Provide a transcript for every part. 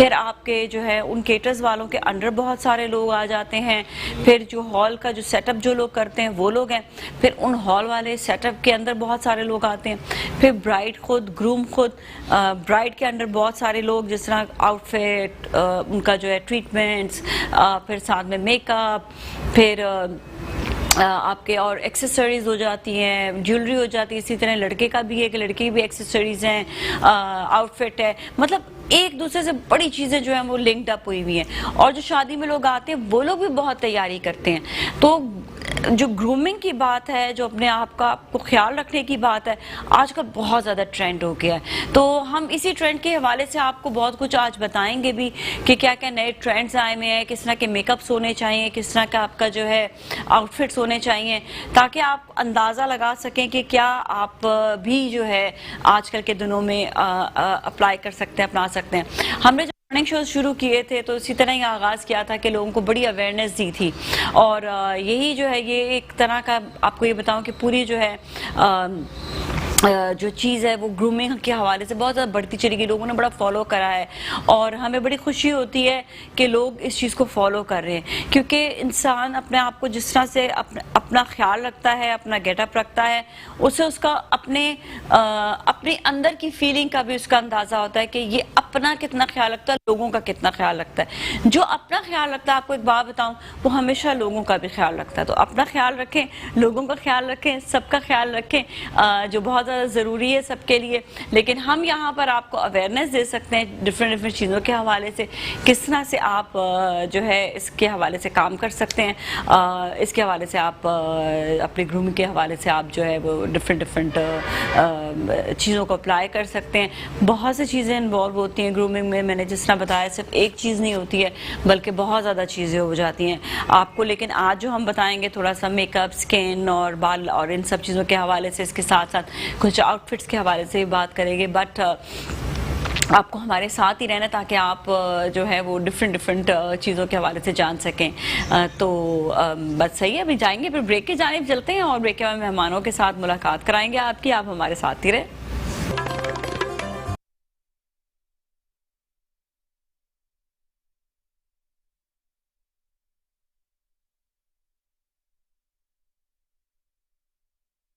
پھر آپ کے جو ہے ان کیٹرز والوں کے انڈر بہت سارے لوگ آ جاتے ہیں, پھر جو ہال کا جو سیٹ اپ جو لوگ کرتے ہیں وہ لوگ ہیں, پھر ان ہال والے سیٹ اپ کے اندر بہت سارے لوگ آتے ہیں, پھر برائڈ خود, گروم خود, برائڈ کے انڈر بہت سارے لوگ, جس طرح آؤٹ فٹ, ان کا جو ہے ٹریٹمنٹس, پھر ساتھ میں میک اپ, پھر آپ کے اور ایکسیسریز ہو جاتی ہیں, جیولری ہو جاتی ہے. اسی طرح لڑکے کا بھی ہے کہ لڑکے کی بھی ایکسیسریز ہیں, آؤٹ فٹ ہے, مطلب ایک دوسرے سے بڑی چیزیں جو ہیں وہ لنکڈ اپ ہوئی ہوئی ہیں. اور جو شادی میں لوگ آتے ہیں وہ لوگ بھی بہت تیاری کرتے ہیں. تو جو گرومنگ کی بات ہے, جو اپنے آپ کو خیال رکھنے کی بات ہے, آج کل بہت زیادہ ٹرینڈ ہو گیا ہے. تو ہم اسی ٹرینڈ کے حوالے سے آپ کو بہت کچھ آج بتائیں گے بھی کہ کیا کیا نئے ٹرینڈز آئے ہوئے ہیں, کس طرح کے میک اپس ہونے چاہیے, کس طرح کا آپ کا جو ہے آؤٹ فٹس ہونے چاہیے, تاکہ آپ اندازہ لگا سکیں کہ کیا آپ بھی جو ہے آج کل کے دنوں میں اپلائی کر سکتے ہیں, اپنا سکتے ہیں. ہم نے مارننگ شوز شروع کیے تھے تو اسی طرح ہی آغاز کیا تھا کہ لوگوں کو بڑی اویئرنیس دی تھی, اور یہی جو ہے یہ ایک طرح کا آپ کو یہ بتاؤں کہ پوری جو ہے جو چیز ہے وہ گرومنگ کے حوالے سے بہت زیادہ بڑھتی چلی گئی, لوگوں نے بڑا فالو کرا ہے, اور ہمیں بڑی خوشی ہوتی ہے کہ لوگ اس چیز کو فالو کر رہے ہیں. کیونکہ انسان اپنے آپ کو جس طرح سے اپنا خیال رکھتا ہے, اپنا گیٹ اپ رکھتا ہے, اسے اس کا اپنے اندر کی فیلنگ کا بھی اس کا اندازہ ہوتا ہے کہ یہ اپنا کتنا خیال رکھتا ہے, لوگوں کا کتنا خیال رکھتا ہے. جو اپنا خیال رکھتا ہے, آپ کو ایک بات بتاؤں, وہ ہمیشہ لوگوں کا بھی خیال رکھتا ہے. تو اپنا خیال رکھیں, لوگوں کا خیال رکھیں, سب کا خیال رکھیں, جو بہت زیادہ ضروری ہے سب کے لیے. لیکن ہم یہاں پر آپ کو اویئرنیس دے سکتے ہیں ڈفرینٹ چیزوں کے حوالے سے, کس طرح سے آپ جو ہے اس کے حوالے سے کام کر سکتے ہیں, اس کے حوالے سے آپ اپنے گرومنگ کے حوالے سے آپ جو ہے وہ ڈفرینٹ چیزوں کو اپلائی کر سکتے ہیں. بہت سی چیزیں انوالو ہوتی ہیں گرومنگ میں, میں نے جس طرح بتایا صرف ایک چیز نہیں ہوتی ہے بلکہ بہت زیادہ چیزیں ہو جاتی ہیں آپ کو. لیکن آج جو ہم بتائیں گے تھوڑا سا میک اپ, اسکن اور بال اور ان سب چیزوں کے حوالے سے, اس کے ساتھ ساتھ کچھ آؤٹ فٹس کے حوالے سے بھی بات کریں گے. بٹ آپ کو ہمارے ساتھ ہی رہنا تاکہ آپ جو ہے وہ ڈفرینٹ چیزوں کے حوالے سے جان سکیں. تو بس صحیح ہے, ابھی جائیں گے, پھر بریک کی جانب چلتے ہیں اور بریک کے بعد مہمانوں کے ساتھ ملاقات کرائیں گے آپ کی. آپ ہمارے ساتھ ہی رہیں.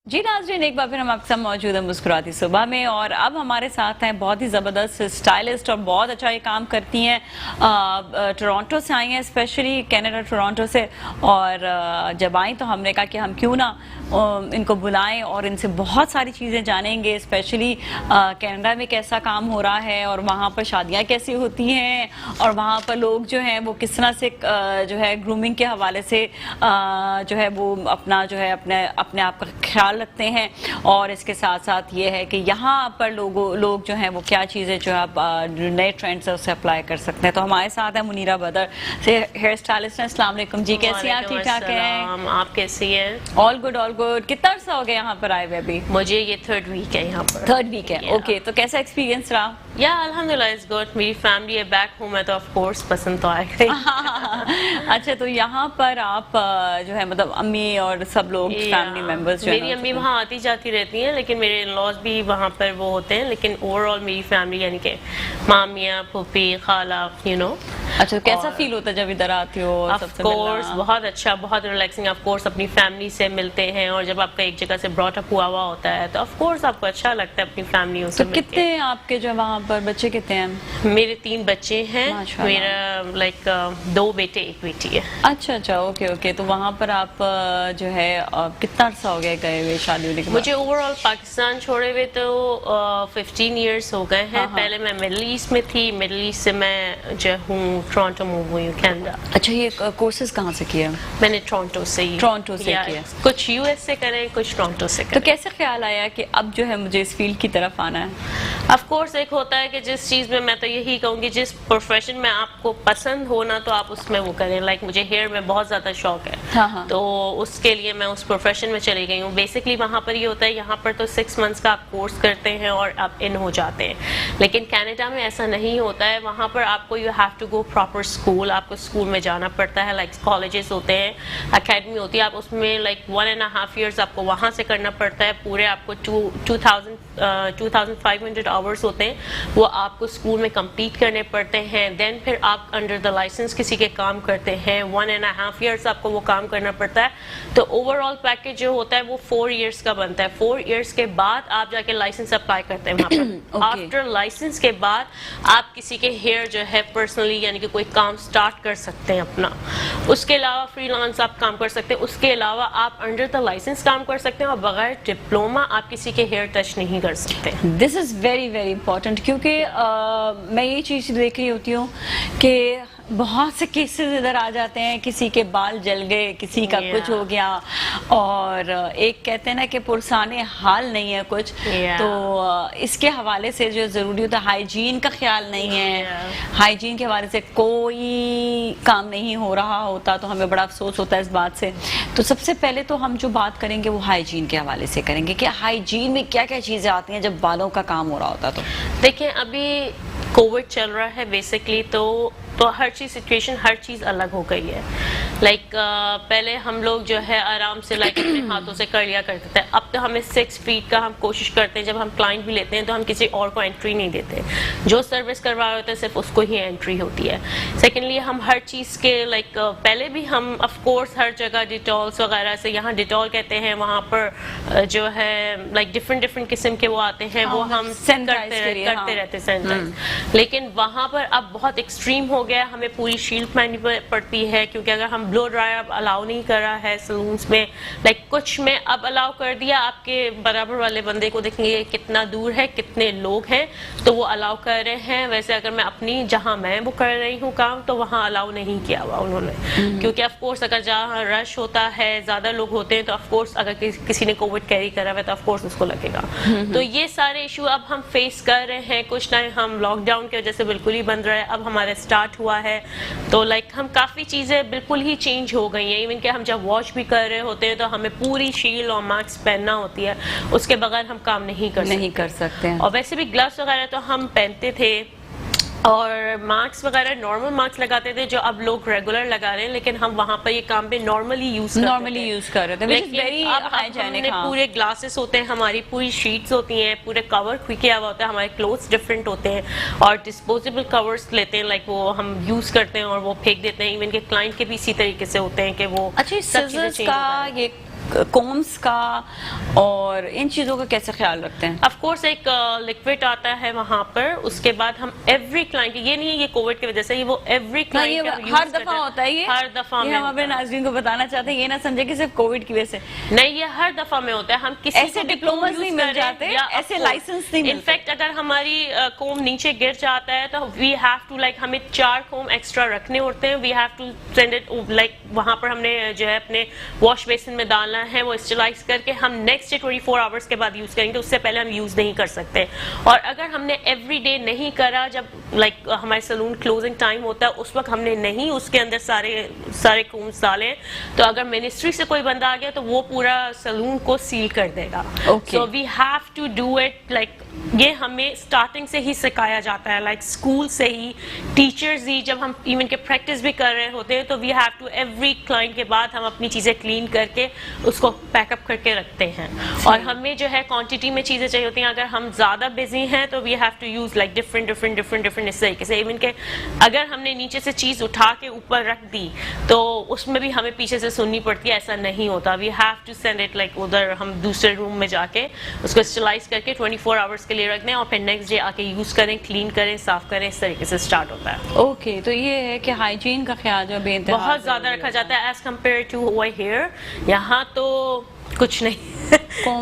جی ناظرین, ایک بار پھر ہم آپ کے ساتھ موجود ہیں مسکراتی صبح میں, اور اب ہمارے ساتھ ہیں بہت ہی زبردست اسٹائلسٹ اور بہت اچھا یہ کام کرتی ہیں, ٹورانٹو سے آئی ہیں, اسپیشلی کینیڈا ٹورانٹو سے. اور جب آئیں تو ہم نے کہا کہ ہم کیوں نہ ان کو بلائیں اور ان سے بہت ساری چیزیں جانیں گے, اسپیشلی کینیڈا میں کیسا کام ہو رہا ہے, اور وہاں پر شادیاں کیسی ہوتی ہیں, اور وہاں پر لوگ جو ہیں وہ کس طرح سے جو ہے گرومنگ کے حوالے سے جو ہے وہ اپنا جو ہے اپنے آپ کا خیال رکھتے ہیں. اور اس کے ساتھ ساتھ یہ ہے کہ یہاں پر لوگ جو ہیں وہ کیا چیزیں جو آپ نئے ٹرینڈز ہیں اسے اپلائی کر سکتے ہیں. تو ہمارے ساتھ ہیں منیرہ بدر, ہیئر اسٹائلسٹ ہیں. السلام علیکم جی, کیسی ہیں آپ؟ ٹھیک ٹھاک ہیں؟ آپ کیسی ہیں؟ All good all good. کتنا عرصہ ہو گیا یہاں پر آئے ہوئے ابھی؟ مجھے یہ 3rd ویک ہے یہاں پر. 3rd ویک ہے, اوکے. تو کیسا ایکسپیرینس رہا؟ یا الحمدللہ از گڈ. میری فیملی ہے بیک ہوم ہے تو آف کورس پسند تو آئے گا. اچھا, تو یہاں پر آپ جو ہے مطلب امی اور سب لوگ فیملی ممبرز, میری امی وہاں آتی جاتی رہتی ہیں, لیکن میرے ان لاز بھی وہاں پر وہ ہوتے ہیں, لیکن اوور آل میری فیملی یعنی کہ مامیاں, پھوپھی, خالہ, یو نو. اچھا, کیسا فیل ہوتا ہے جب ادھر آتی ہو؟ آف کورس بہت اچھا, بہت ریلیکسنگ. آف کورس اپنی فیملی سے ملتے ہیں, اور جب آپ کا ایک جگہ سے براٹ اپ ہوا ہوتا ہے تو آف کورس آپ کو اچھا لگتا ہے اپنی فیملیوں سے. تو کتنے آپ کے جو وہاں پر بچے کتنے ہیں؟ میرے 3 بچے ہیں, میرا لائک 2 بیٹے 1 بیٹی ہے. اچھا اچھا, اوکے اوکے. تو وہاں پر آپ جو ہے کتنا عرصہ ہو گیا گئے ہوئے شادی ہونے کے بعد؟ مجھے اوور آل پاکستان چھوڑے ہوئے تو 15 ایئرس ہو گئے ہیں. پہلے میں مڈل ایسٹ میں تھی, مڈل ایسٹ سے میں جو ہوں ٹورانٹو موو ہوئی ہوں, کینیڈا. اچھا, یہ کورسز کہاں سے کیا؟ میں نے ٹورانٹو سے ہی. ٹورانٹو سے کیا؟ کچھ یو ایس سے کریں, کچھ ٹورانٹو سے کریں. تو کیسے خیال آیا کہ اب جو ہے مجھے اس فیلڈ کی طرف آنا ہے؟ آف کورس ایک ہوتا ہے کہ جس چیز میں تو یہی کہوں گی جس پروفیشن میں آپ کو پسند ہونا تو آپ اس میں وہ کریں. لائک مجھے ہیئر میں بہت زیادہ شوق ہے, تو اس کے لیے میں اس پروفیشن میں چلی گئی ہوں. بیسکلی وہاں پر یہ ہوتا ہے, یہاں پر تو 6 months کا آپ کورس کرتے ہیں اور آپ ان ہو جاتے ہیں, لیکن کینیڈا میں ایسا نہیں ہوتا ہے. وہاں پر آپ کو you have to go proper school, آپ کو اسکول میں جانا پڑتا ہے. لائک کالجز ہوتے ہیں, اکیڈمی ہوتی ہے, آپ اس میں لائک 1.5 years آپ کو وہاں سے کرنا پڑتا ہے. پورے آپ کو 2015 2500 آورس ہوتے ہیں وہ آپ کو اسکول میں کمپلیٹ کرنے پڑتے ہیں. دین پھر آپ انڈر دا لائسنس کسی کے کام کرتے ہیں, 1.5 ایئرس آپ کو وہ کام کرنا پڑتا ہے. تو اوور آل پیکج جو ہوتا ہے وہ 4 ایئرس کا بنتا ہے. 4 ایئرس کے بعد آپ جا کے لائسنس اپلائی کرتے ہیں وہاں پر. آفٹر لائسنس کے بعد آپ کسی کے ہیئر جو ہے پرسنلی یعنی کہ کوئی کام سٹارٹ کر سکتے ہیں اپنا. اس کے علاوہ فری لانس آپ کام کر سکتے ہیں. اس کے علاوہ آپ انڈر دا لائسنس کام کر سکتے ہیں اور بغیر ڈپلوما آپ کسی کے ہیئر ٹچ نہیں کر سکتے. دس از ویری ویری امپورٹنٹ, کیونکہ میں یہ چیز دیکھ رہی ہوتی ہوں کہ بہت سے کیسز ادھر آ جاتے ہیں, کسی کے بال جل گئے, کسی کا کچھ ہو گیا, اور ایک کہتے ہیں نا کہ پرسانے حال نہیں ہے کچھ. تو اس کے حوالے سے جو ضروری ہوتا ہے ہائیجین کا خیال نہیں ہے, ہائیجین کے حوالے سے کوئی کام نہیں ہو رہا ہوتا, تو ہمیں بڑا افسوس ہوتا ہے اس بات سے. تو سب سے پہلے تو ہم جو بات کریں گے وہ ہائیجین کے حوالے سے کریں گے کہ ہائیجین میں کیا کیا چیزیں آتی ہیں جب بالوں کا کام ہو رہا ہوتا. تو دیکھیں ابھی کووڈ چل رہا ہے بیسکلی, تو ہر چیز سچویشن ہر چیز الگ ہو گئی ہے. لائک پہلے ہم لوگ جو ہے آرام سے لائک اپنے ہاتھوں سے کر لیا کرتے تھے. اب تو ہمیں 6 فیٹ کا ہم کوشش کرتے ہیں, جب ہم کلائنٹ بھی لیتے ہیں تو ہم کسی اور کو انٹری نہیں دیتے, جو سروس کروا رہے ہوتے ہیں صرف اس کو ہی انٹری ہوتی ہے. سیکنڈلی ہم ہر چیز کے لائک پہلے بھی ہم آف کورس ہر جگہ ڈیٹولس وغیرہ سے, یہاں ڈیٹول کہتے ہیں, وہاں پر جو ہے لائک ڈفرینٹ قسم کے وہ آتے ہیں, وہ ہم کرتے رہتے سینیٹائز. لیکن وہاں پر اب بہت ایکسٹریم ہو گیا, ہمیں پوری شیلڈ پہننی پڑتی ہے, کیونکہ اگر ہم بلو ڈرائر اب الاؤ نہیں کر رہا ہے سلونس میں, لائک کچھ میں اب الاؤ کر دیا. آپ کے برابر والے بندے کو دیکھیں گے کتنا دور ہے, کتنے لوگ ہیں, تو وہ الاؤ کر رہے ہیں. ویسے اگر میں اپنی جہاں میں وہ کر رہی ہوں کام, تو وہاں الاؤ نہیں کیا ہوا انہوں نے, کیونکہ آف کورس اگر جہاں رش ہوتا ہے, زیادہ لوگ ہوتے ہیں, تو آف کورس اگر کسی نے کووڈ کیری کرا ہوا ہے تو آف کورس اس کو لگے گا. تو یہ سارے ایشو اب ہم فیس کر رہے ہیں. کچھ ٹائم ہم لاک ڈاؤن کی وجہ سے بالکل ہی بند رہا ہے, اب ہمارا اسٹارٹ ہوا ہے, تو لائک ہم کافی چیزیں بالکل ہی چینج ہو گئی ہیں. ایون کہ ہم جب واش بھی کر رہے ہوتے ہیں تو ہمیں پوری شیلڈ اور ماسک پہننا ہوتی ہے, اس کے بغیر ہم کام نہیں کر سکتے. اور ویسے بھی گلوز وغیرہ تو ہم پہنتے تھے, اور ماسک وغیرہ نارمل ماسک لگاتے تھے جو اب لوگ ریگولر لگا رہے ہیں, لیکن ہم وہاں پر یہ کام پہ نارملی یوز کر رہے تھے. ہم نے پورے گلاسز ہوتے ہیں, ہماری پوری شیٹس ہوتی ہیں, پورے کور کیا ہوا ہوتا ہے, ہمارے کلوتھس ڈفرینٹ ہوتے ہیں, اور ڈسپوزیبل کورس لیتے ہیں, لائک وہ ہم یوز کرتے ہیں اور وہ پھینک دیتے ہیں. ایون کہ کلائنٹ کے بھی اسی طریقے سے ہوتے ہیں کہ وہ کومس کا اور ان چیزوں کا کیسے خیال رکھتے ہیں؟ آف کورس ایک لکوڈ آتا ہے وہاں پر, اس کے بعد ہم ایوری کلائنٹ, یہ نہیں ہے یہ کووڈ کی وجہ سے, یہ وہ ایوری کلائنٹ ہر دفعہ ہوتا ہے, یہ ہر دفعہ ہم اپنے ناظرین کو بتانا چاہتے ہیں, یہ نہ سمجھے کہ صرف کووڈ کی وجہ سے نہیں, یہ ہر دفعہ میں ہوتا ہے. ہم کسی ایسے ڈپلوماز نہیں مل جاتے, ایسے لائسنس نہیں ملتے. انفیکٹ اگر ہماری کوم نیچے گر جاتا ہے تو وی ہیو ٹو لائک ہمیں 4 کوم ایکسٹرا رکھنے ہوتے ہیں. We have to send it like وہاں پر ہم نے جو ہے اپنے واش بیسن میں ڈالنا ہے, وہ اسٹرلائز کر کے ہم نیکسٹ ڈے 24 آورس کے بعد یوز کریں گے, اس سے پہلے ہم یوز نہیں کر سکتے. اور اگر ہم نے ایوری ڈے نہیں کرا, جب لائک ہمارے سلون کلوزنگ ٹائم ہوتا ہے اس وقت ہم نے نہیں اس کے اندر سارے کومز ڈالے, تو اگر منسٹری سے کوئی بندہ آ گیا تو وہ پورا سلون کو سیل کر دے گا. So we have to do it, like یہ ہمیں اسٹارٹنگ سے ہی سکھایا جاتا ہے, لائک اسکول سے ہی, ٹیچرز ہی, جب ہم ایون کہ پریکٹس بھی کر رہے ہوتے ہیں تو we have to every client کے بعد ہم اپنی چیزیں کلین کر کے اس کو پیک اپ کر کے رکھتے ہیں. اور ہمیں جو ہے کوانٹٹی میں چیزیں چاہیے ہوتی ہیں. اگر ہم زیادہ بزی ہیں تو we have to use like different اس طریقے سے. ایون کہ اگر ہم نے نیچے سے چیز اٹھا کے اوپر رکھ دی تو اس میں بھی ہمیں پیچھے سے سننی پڑتی ہے, ایسا نہیں ہوتا. We have to send it like ادھر ہم دوسرے روم میں جا کے اس کو اسٹرلائز کر کے 24 آورس کے لیے رکھ دیں, اور پھر نیکسٹ ڈے آ کے یوز کریں, کلین کریں, صاف کریں. اس طریقے سے اسٹارٹ ہوتا ہے. اوکے, تو یہ ہے کہ ہائیجین کا خیال جو بے انتہا بہت زیادہ رکھا جاتا ہے ایز کمپیئر ٹو ہیئر. یہاں تو کچھ نہیں,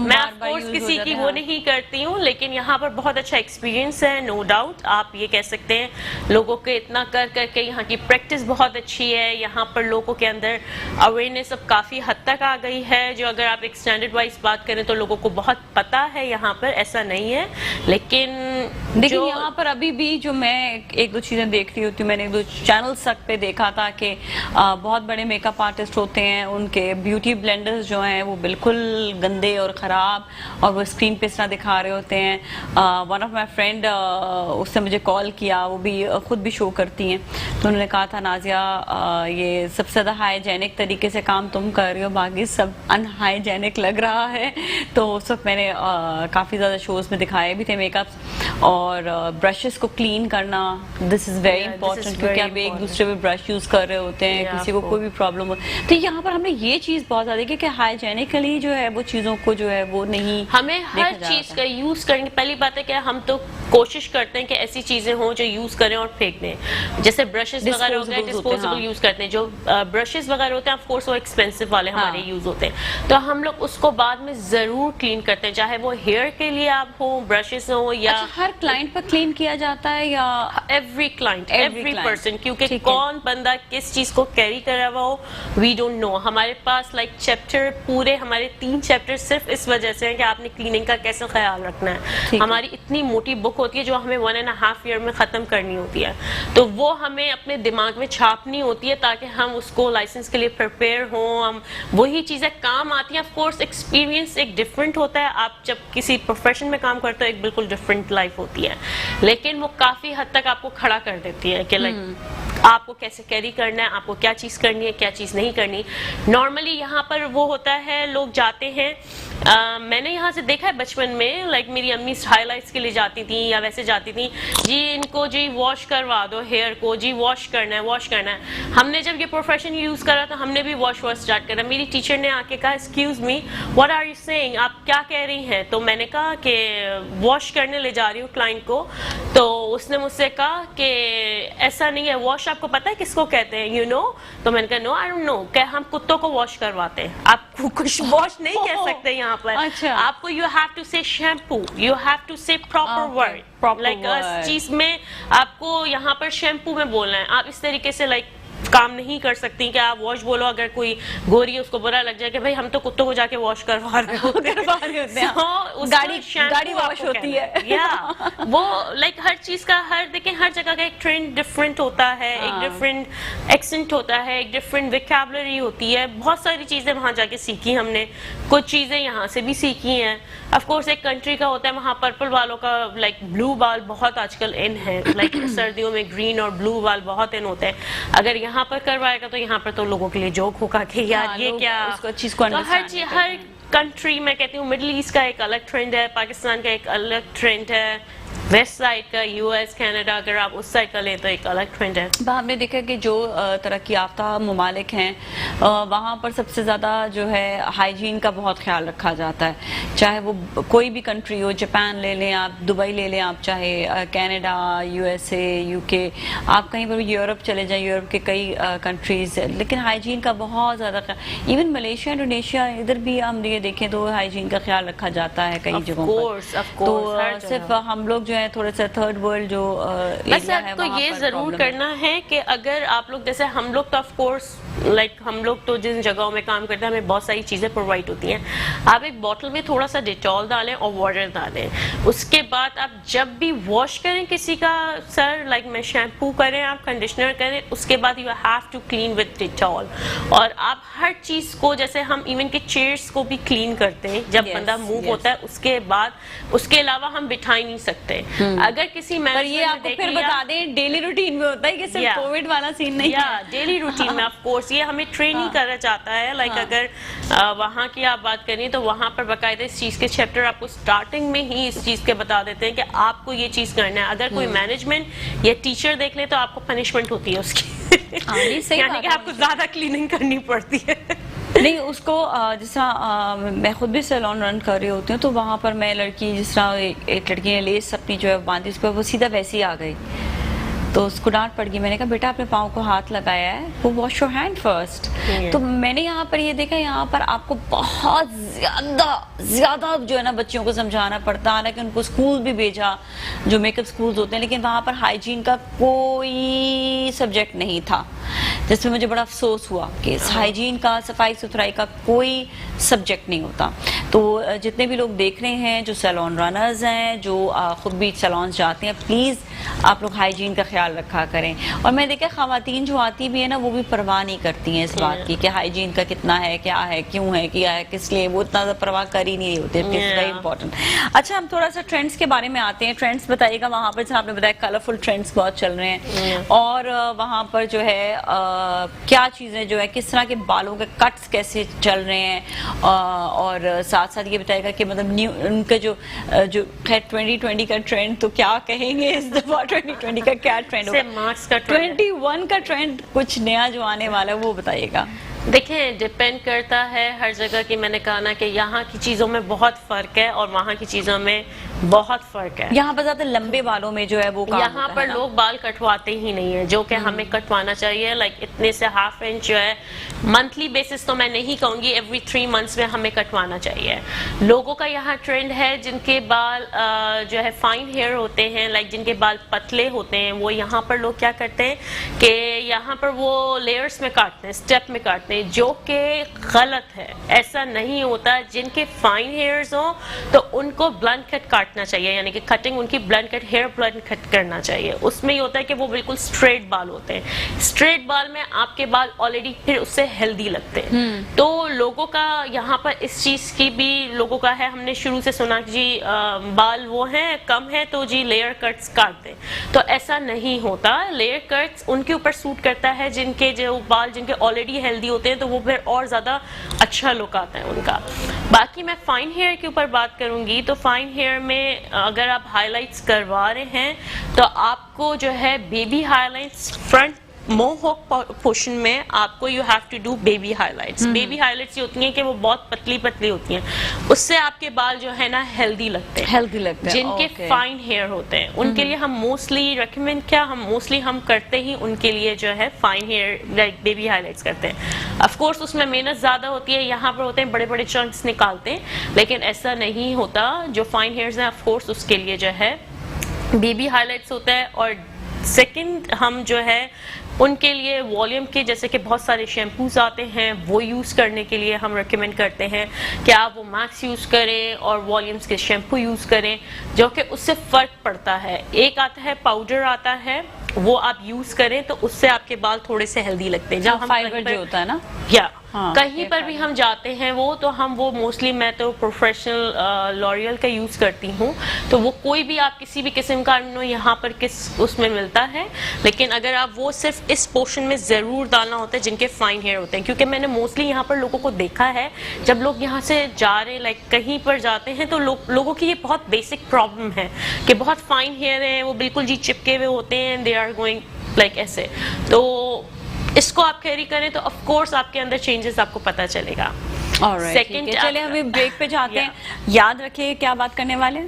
میں آف کورس کسی کی وہ نہیں کرتی ہوں, لیکن یہاں پر بہت اچھا ایکسپیرینس ہے, نو ڈاؤٹ. آپ یہ کہہ سکتے ہیں لوگوں کے اتنا کر کے یہاں کی پریکٹس بہت اچھی ہے. یہاں پر لوگوں کے اندر اویئرنیس اب کافی حد تک آ گئی ہے, جو اگر آپ ایک اسٹینڈرڈ وائز بات کریں تو لوگوں کو بہت پتہ ہے یہاں پر, ایسا نہیں ہے. لیکن لیکن یہاں پر ابھی بھی جو میں ایک دو چیزیں دیکھ رہی ہوتی ہوں, میں نے ایک دو چینلز تک پہ دیکھا تھا کہ بہت بڑے میک اپ آرٹسٹ ہوتے ہیں, ان کے بیوٹی بلینڈرز جو ہیں وہ بالکل گندے اور خراب, اور وہ اسکرین پہ اس طرح دکھا رہے ہوتے ہیں. ون آف مائی فرینڈ, اس نے مجھے کال کیا, وہ بھی خود بھی شو کرتی ہیں, تو انہوں نے کہا تھا نازیہ یہ سب سے زیادہ ہائیجینک طریقے سے کام تم کر رہی ہو, باقی سب ان ہائیجینک لگ رہا ہے. تو اس وقت میں نے کافی زیادہ شوز میں دکھائے بھی تھے میک اپس, اور برشز کو کلین کرنا, دس از ویری امپورٹنٹ, کیونکہ آپ ایک دوسرے پہ برش یوز کر رہے ہوتے ہیں, کسی کو کوئی بھی پرابلم ہو. تو یہاں پر ہم نے یہ چیز بہت زیادہ دیکھی کہ ہائیجینکلی جو ہے وہ چیزوں کو جو ہے وہ نہیں, ہمیں ہر چیز کا یوز کریں. پہلی بات ہے کہ ہم تو کوشش کرتے ہیں کہ ایسی چیزیں ہوں جو یوز کریں اور پھینک دیں. جیسے برشز وغیرہ ہو گئے, ڈسپوزیبل یوز کرتے ہیں. جو برشز وغیرہ ہوتے ہیں آف کورس وہ ایکسپینسو والے ہمارے یوز ہوتے ہیں, تو ہم لوگ اس کو بعد میں ضرور کلین کرتے ہیں, چاہے وہ ہیئر کے لیے آپ ہوں, برشز ہوں, یا ہر کلائنٹ پر کلین کیا جاتا ہے یا ایوری کلائنٹ, ایوری پرسن, کیونکہ کون بندہ کس چیز کو کیری کر رہا ہوا ہو وی ڈونٹ نو. ہمارے پاس لائک چیپٹر پورے ہمارے 3 چیپٹر صرف اس وجہ سے ہیں کہ آپ نے کلیننگ کا کیسے خیال رکھنا ہے. ہماری اتنی موٹی بک ہوتی ہے جو ہمیں 1.5 ایئر میں ختم کرنی ہوتی ہے, تو وہ ہمیں اپنے دماغ میں چھاپنی ہوتی ہے تاکہ ہم اس کو لائسنس کے لیے پریپیئر ہوں. ہم وہی چیزیں کام آتی ہیں. آف کورس ایکسپیرینس ایک ڈفرینٹ ہوتا ہے, آپ جب کسی پروفیشن میں کام کرتے ہو ایک بالکل ڈفرینٹ لائف ہوتی ہے, لیکن وہ کافی حد تک آپ کو کھڑا کر دیتی ہے کہ لائک آپ کو کیسے کیری کرنا ہے, آپ کو کیا چیز کرنی ہے, کیا چیز نہیں کرنی. نارملی یہاں پر وہ ہوتا ہے, لوگ جاتے ہیں, میں نے یہاں سے دیکھا ہے بچپن میں, لائک میری امی ہائی لائٹس کے لیے جاتی تھیں یا ویسے جاتی تھیں, جی ان کو جی واش کروا دو ہیئر کو, جی واش کرنا ہے, واش کرنا ہے. ہم نے جب یہ پروفیشن یوز کرا تو ہم نے بھی واش اسٹارٹ کرا. میری ٹیچر نے آ کے کہا excuse me what are you saying, آپ کیا کہہ رہی ہیں؟ تو میں نے کہا کہ واش کرنے لے جا رہی ہوں کلائنٹ کو. تو اس نے مجھ سے کہا کہ ایسا نہیں ہے, واش آپ کو پتا ہے کس کو کہتے ہیں, یو نو؟ تو میں نے کہا نو آئی ڈونٹ نو, کہ ہم کتوں کو واش کرواتے ہیں, آپ کو کچھ واش نہیں کہہ سکتے یہاں پر. آپ کو یو ہیو ٹو سے شیمپو, یو ہیو ٹو سے پراپر ورڈ, لائک اس چیز میں آپ کو یہاں پر شیمپو میں بولنا ہے. آپ اس طریقے سے لائک کام نہیں کر سکتی کہ آپ واش بولو, اگر کوئی گوری ہے اس کو برا لگ جائے کہ بھائی ہم تو کتوں کو جا کے واش کروا رہے ہوتے ہیں, گاڑی واش ہوتی ہے. یا وہ لائک ہر چیز کا, ہر دیکھیں ہر جگہ کا ایک ٹرینڈ ڈفرینٹ ہوتا ہے, ایک ڈفرینٹ ایکسنٹ ہوتا ہے, ایک ڈفرینٹ ویکیبلری ہوتی ہے. بہت ساری چیزیں وہاں جا کے سیکھی ہم نے, کچھ چیزیں یہاں سے بھی سیکھی ہیں. آف کورس ایک کنٹری کا ہوتا ہے, وہاں پرپل والوں کا لائک بلو بال بہت آج کل ان ہے, لائک سردیوں میں گرین اور بلو بال بہت ان ہوتے ہیں. اگر یہاں پر کروائے گا تو یہاں پر تو لوگوں کے لیے جوک ہوگا کہ یار یہ کیا. ہر کنٹری میں کہتی ہوں, مڈل ایسٹ کا ایک الگ ٹرینڈ ہے, پاکستان کا ایک الگ ٹرینڈ ہے, ویسٹ سائڈ کا یو ایس کینیڈا اگر آپ اس سائڈ کا لیں تو ایک الگ ٹرینڈ ہے. ہم نے دیکھا کہ جو ترقی یافتہ ممالک ہیں وہاں پر سب سے زیادہ جو ہے ہائیجین کا بہت خیال رکھا جاتا ہے, چاہے وہ کوئی بھی کنٹری ہو, جاپان لے لیں آپ, دبئی لے لیں آپ, چاہے Canada, U S A, you کے, آپ کہیں پر یورپ چلے جائیں, یورپ کے کئی کنٹریز, لیکن ہائیجین کا بہت زیادہ خیال. ایون ملیشیا, انڈونیشیا, ادھر بھی ہم یہ دیکھیں تو ہائیجین کا خیال رکھا جاتا ہے کئی جگہوں پر. تو صرف ہم لوگ جو ہے تھوڑے سے تھرڈ ورلڈ جو بس آپ کو یہ ضرور کرنا ہے کہ اگر آپ لوگ جیسے ہم لوگ تو آف کورس لائک ہم لوگ تو جن جگہوں میں کام کرتے ہیں ہمیں بہت ساری چیزیں پرووائڈ ہوتی ہیں. آپ ایک بوٹل میں تھوڑا سا ڈیٹول ڈالیں اور واٹر ڈالیں, اس کے بعد آپ جب بھی واش کریں کسی کا سر, لائک میں شیمپو کریں, آپ کنڈیشنر کریں, اس کے بعد you have to clean with Dettol. اور آپ ہر چیز کو, جیسے ہم ایون کے چیئرس کو بھی کلین کرتے ہیں جب بندہ موو ہوتا ہے, اس کے بعد اس کے علاوہ ہم بٹھا ہی نہیں سکتے. اگر کسی یہ آپ کو پھر بتا دیں ڈیلی روٹین میں ہوتا ہے کہ صرف کووڈ والا سین نہیں ہے, ڈیلی روٹین میں آف کورس یہ ہمیں ٹرین ہی کرنا چاہتا ہے. لائک اگر وہاں کی آپ بات کریں تو وہاں پر باقاعدہ اس چیز کے چیپٹر آپ کو اسٹارٹنگ میں ہی اس چیز کے بتا دیتے ہیں کہ آپ کو یہ چیز کرنا ہے. اگر کوئی مینجمنٹ یا ٹیچر دیکھ لے تو آپ کو پنشمنٹ ہوتی ہے اس کی, یعنی کہ آپ کو زیادہ کلیننگ کرنی پڑتی ہے. نہیں اس کو جس طرح میں خود بھی سیلون رن کر رہی ہوتی ہوں, تو وہاں پر میں لڑکی, جس طرح ایک لڑکی نے لیس اپنی جو ہے باندھی, اس پہ وہ سیدھا ویسے ہی آ گئی. تو اس کو ڈانٹ پڑ گئی. میں نے کہا بیٹا آپ نے پاؤں کو ہاتھ لگایا ہے, وہ واش یور ہینڈ فرسٹ. تو میں نے یہاں پر یہ دیکھا, یہاں پر آپ کو بہت زیادہ جو ہے نا بچوں کو سمجھانا پڑتا. حالانکہ ان کو اسکول بھی بھیجا جو میک اپ اسکولز ہوتے ہیں, لیکن وہاں پر ہائیجین کا کوئی سبجیکٹ نہیں تھا, جس میں مجھے بڑا افسوس ہوا کہ ہائیجین کا, صفائی ستھرائی کا کوئی سبجیکٹ نہیں ہوتا. تو جتنے بھی لوگ دیکھ رہے ہیں, جو سیلون رنرز ہیں, جو خود بھی سیلونز جاتے ہیں, پلیز آپ لوگ ہائیجین کا خیال رکھا کریں. اور میں دیکھا خواتین جو آتی بھی ہے نا, وہ بھی پرواہ نہیں کرتی ہیں اس بات کی کہ ہائیجین کا کتنا ہے, کیا ہے, کیوں ہے, کیا ہے, کس لیے, وہ اتنا پرواہ کر ہی نہیں ہوتے. It's very important. اچھا ہم تھوڑا سا ٹرینڈس کے بارے میں آتے ہیں. ٹرینڈس بتائیے گا. وہاں پر آپ نے بتایا کلرفل ٹرینڈس بہت چل رہے ہیں, اور وہاں پر جو ہے کیا چیزیں جو ہے, کس طرح کے بالوں کے کٹس کیسے چل رہے ہیں, اور ساتھ ساتھ یہ بتائے گا کہ مطلب نیو ان کا جو خیر 2020 کا ٹرینڈ تو کیا کہیں گے اس دفعہ, 2020 کا کیا ٹرینڈ ہوگا, 21 کا ٹرینڈ کچھ نیا جو آنے والا ہے وہ بتائیے گا. دیکھیں ڈیپینڈ کرتا ہے ہر جگہ کی. میں نے کہا نا کہ یہاں کی چیزوں میں بہت فرق ہے اور وہاں کی چیزوں میں بہت فرق ہے. یہاں پر زیادہ لمبے بالوں میں جو ہے وہ یہاں پر لوگ بال کٹواتے ہی نہیں ہیں, جو کہ ہمیں کٹوانا چاہیے. لائک اتنے سے ½ انچ جو ہے منتھلی بیسس تو میں نہیں کہوں گی, ایوری 3 months میں ہمیں کٹوانا چاہیے. لوگوں کا یہاں ٹرینڈ ہے جن کے بال جو ہے فائن ہیئر ہوتے ہیں, لائک جن کے بال پتلے ہوتے ہیں, وہ یہاں پر لوگ کیا کرتے ہیں کہ یہاں پر وہ لیئرس میں کاٹتے ہیں, اسٹیپ میں کاٹتے ہیں, جو کہ غلط ہے. ایسا نہیں ہوتا. جن کے فائن ہیئرز ہوں تو ان کو بلنٹ کٹ کاٹنا چاہیے, یعنی کہ کٹنگ ان کی بلنٹ کٹ, ہیئر بلنٹ کٹ کرنا چاہیے. اس میں یہ ہوتا ہے کہ وہ بالکل اسٹریٹ بال ہوتے ہیں. اسٹریٹ بال میں آپ کے بال آلریڈی پھر اس سے ہیلدی لگتے ہیں. تو لوگوں کا یہاں پر اس چیز کی بھی لوگوں کا ہے, ہم نے شروع سے سنا کہ جی بال وہ ہیں کم ہے تو جی لیئر کٹس کاٹ دیں. تو ایسا نہیں ہوتا. لیئر کٹس ان کے اوپر سوٹ کرتا ہے جن کے جو بال جن کے آلریڈی ہیلدی ہوتے ہیں, تو وہ پھر اور زیادہ اچھا لک آتا ہے ان کا. باقی میں فائن ہیئر کے اوپر بات کروں گی تو فائن ہیئر میں اگر آپ ہائی لائٹس کروا رہے ہیں تو آپ کو جو ہے baby high lights front mohawk portion میں آپ کو you have to do baby high lights. Baby high lights یہ ہوتی ہیں کہ وہ بہت پتلی پتلی ہوتی ہیں, اس سے آپ کے بال جو ہے نا ہیلدی لگتے ہیں. جن کے فائن ہیئر ہوتے ہیں ان کے لیے ہم موسٹلی ریکمینڈ ہم کرتے ہی ان کے لیے جو ہے fine hair like baby high لائٹس کرتے ہیں. آف کورس اس میں محنت زیادہ ہوتی ہے, یہاں پر ہوتے ہیں بڑے بڑے چنکس نکالتے ہیں, لیکن ایسا نہیں ہوتا. جو فائن ہیئرز ہیں آف کورس اس کے لیے جو ہے بیبی ہائی لائٹس ہوتا ہے. اور سیکنڈ ہم جو ہے ان کے لیے والیوم کے جیسے کہ بہت سارے شیمپوز آتے ہیں, وہ یوز کرنے کے لیے ہم ریکمینڈ کرتے ہیں کہ آپ وہ میکس یوز کریں اور والیومس کے شیمپو یوز کریں, جو کہ اس سے فرق پڑتا ہے. ایک آتا ہے پاؤڈر آتا ہے, وہ آپ یوز کریں تو اس سے آپ کے بال تھوڑے سے ہیلدی لگتے ہیں. جب ہم فائبر جو ہوتا ہے نا, یا کہیں پر بھی ہم جاتے ہیں وہ تو ہم وہ موسٹلی میں تو پروفیشنل لوریل کا یوز کرتی ہوں, تو وہ کوئی بھی آپ کسی بھی قسم کا یہاں پر کس اس میں ملتا ہے. لیکن اگر آپ وہ صرف اس پورشن میں ضرور ڈالنا ہوتا ہے جن کے فائن ہیئر ہوتے ہیں, کیونکہ میں نے موسٹلی یہاں پر لوگوں کو دیکھا ہے جب لوگ یہاں سے جا رہے لائک کہیں پر جاتے ہیں تو لوگوں کی یہ بہت بیسک پرابلم ہے کہ بہت فائن ہیئر ہیں, وہ بالکل جی چپکے ہوئے ہوتے ہیں, دے آر گوئنگ لائک ایسے. تو اس کو آپ کیری کریں تو آف کورس آپ کے اندر چینجز آپ کو پتا چلے گا. چلے ہم بریک پہ جاتے ہیں. یاد رکھیے کیا بات کرنے والے ہیں,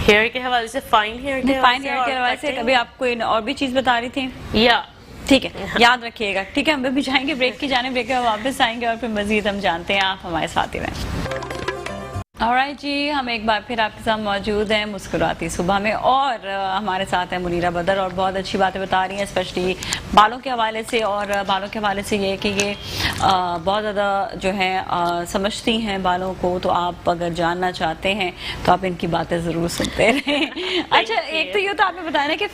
ہیئر کے حوالے سے, فائن ہیئر کے حوالے سے. کبھی آپ کو اور بھی چیز بتا رہی تھی, یا ٹھیک ہے یاد رکھیے گا. ٹھیک ہے ہم بھی جائیں گے بریک کی جانے, بریک کے واپس آئیں گے اور پھر مزید ہم جانتے ہیں. آپ ہمارے ساتھ ہی رہیں. آلرائٹ جی, ہم ایک بار پھر آپ کے ساتھ موجود ہیں مسکراتی صبح میں, اور ہمارے ساتھ ہیں منیرہ بدر, اور بہت اچھی باتیں بتا رہی ہیں اسپیشلی بالوں کے حوالے سے. اور بالوں کے حوالے سے یہ کہ یہ بہت زیادہ جو ہے سمجھتی ہیں بالوں کو, تو آپ اگر جاننا چاہتے ہیں تو آپ ان کی باتیں ضرور سنتے رہیں. اچھا ایک تو یہ تو آپ نے بتایا نا کہ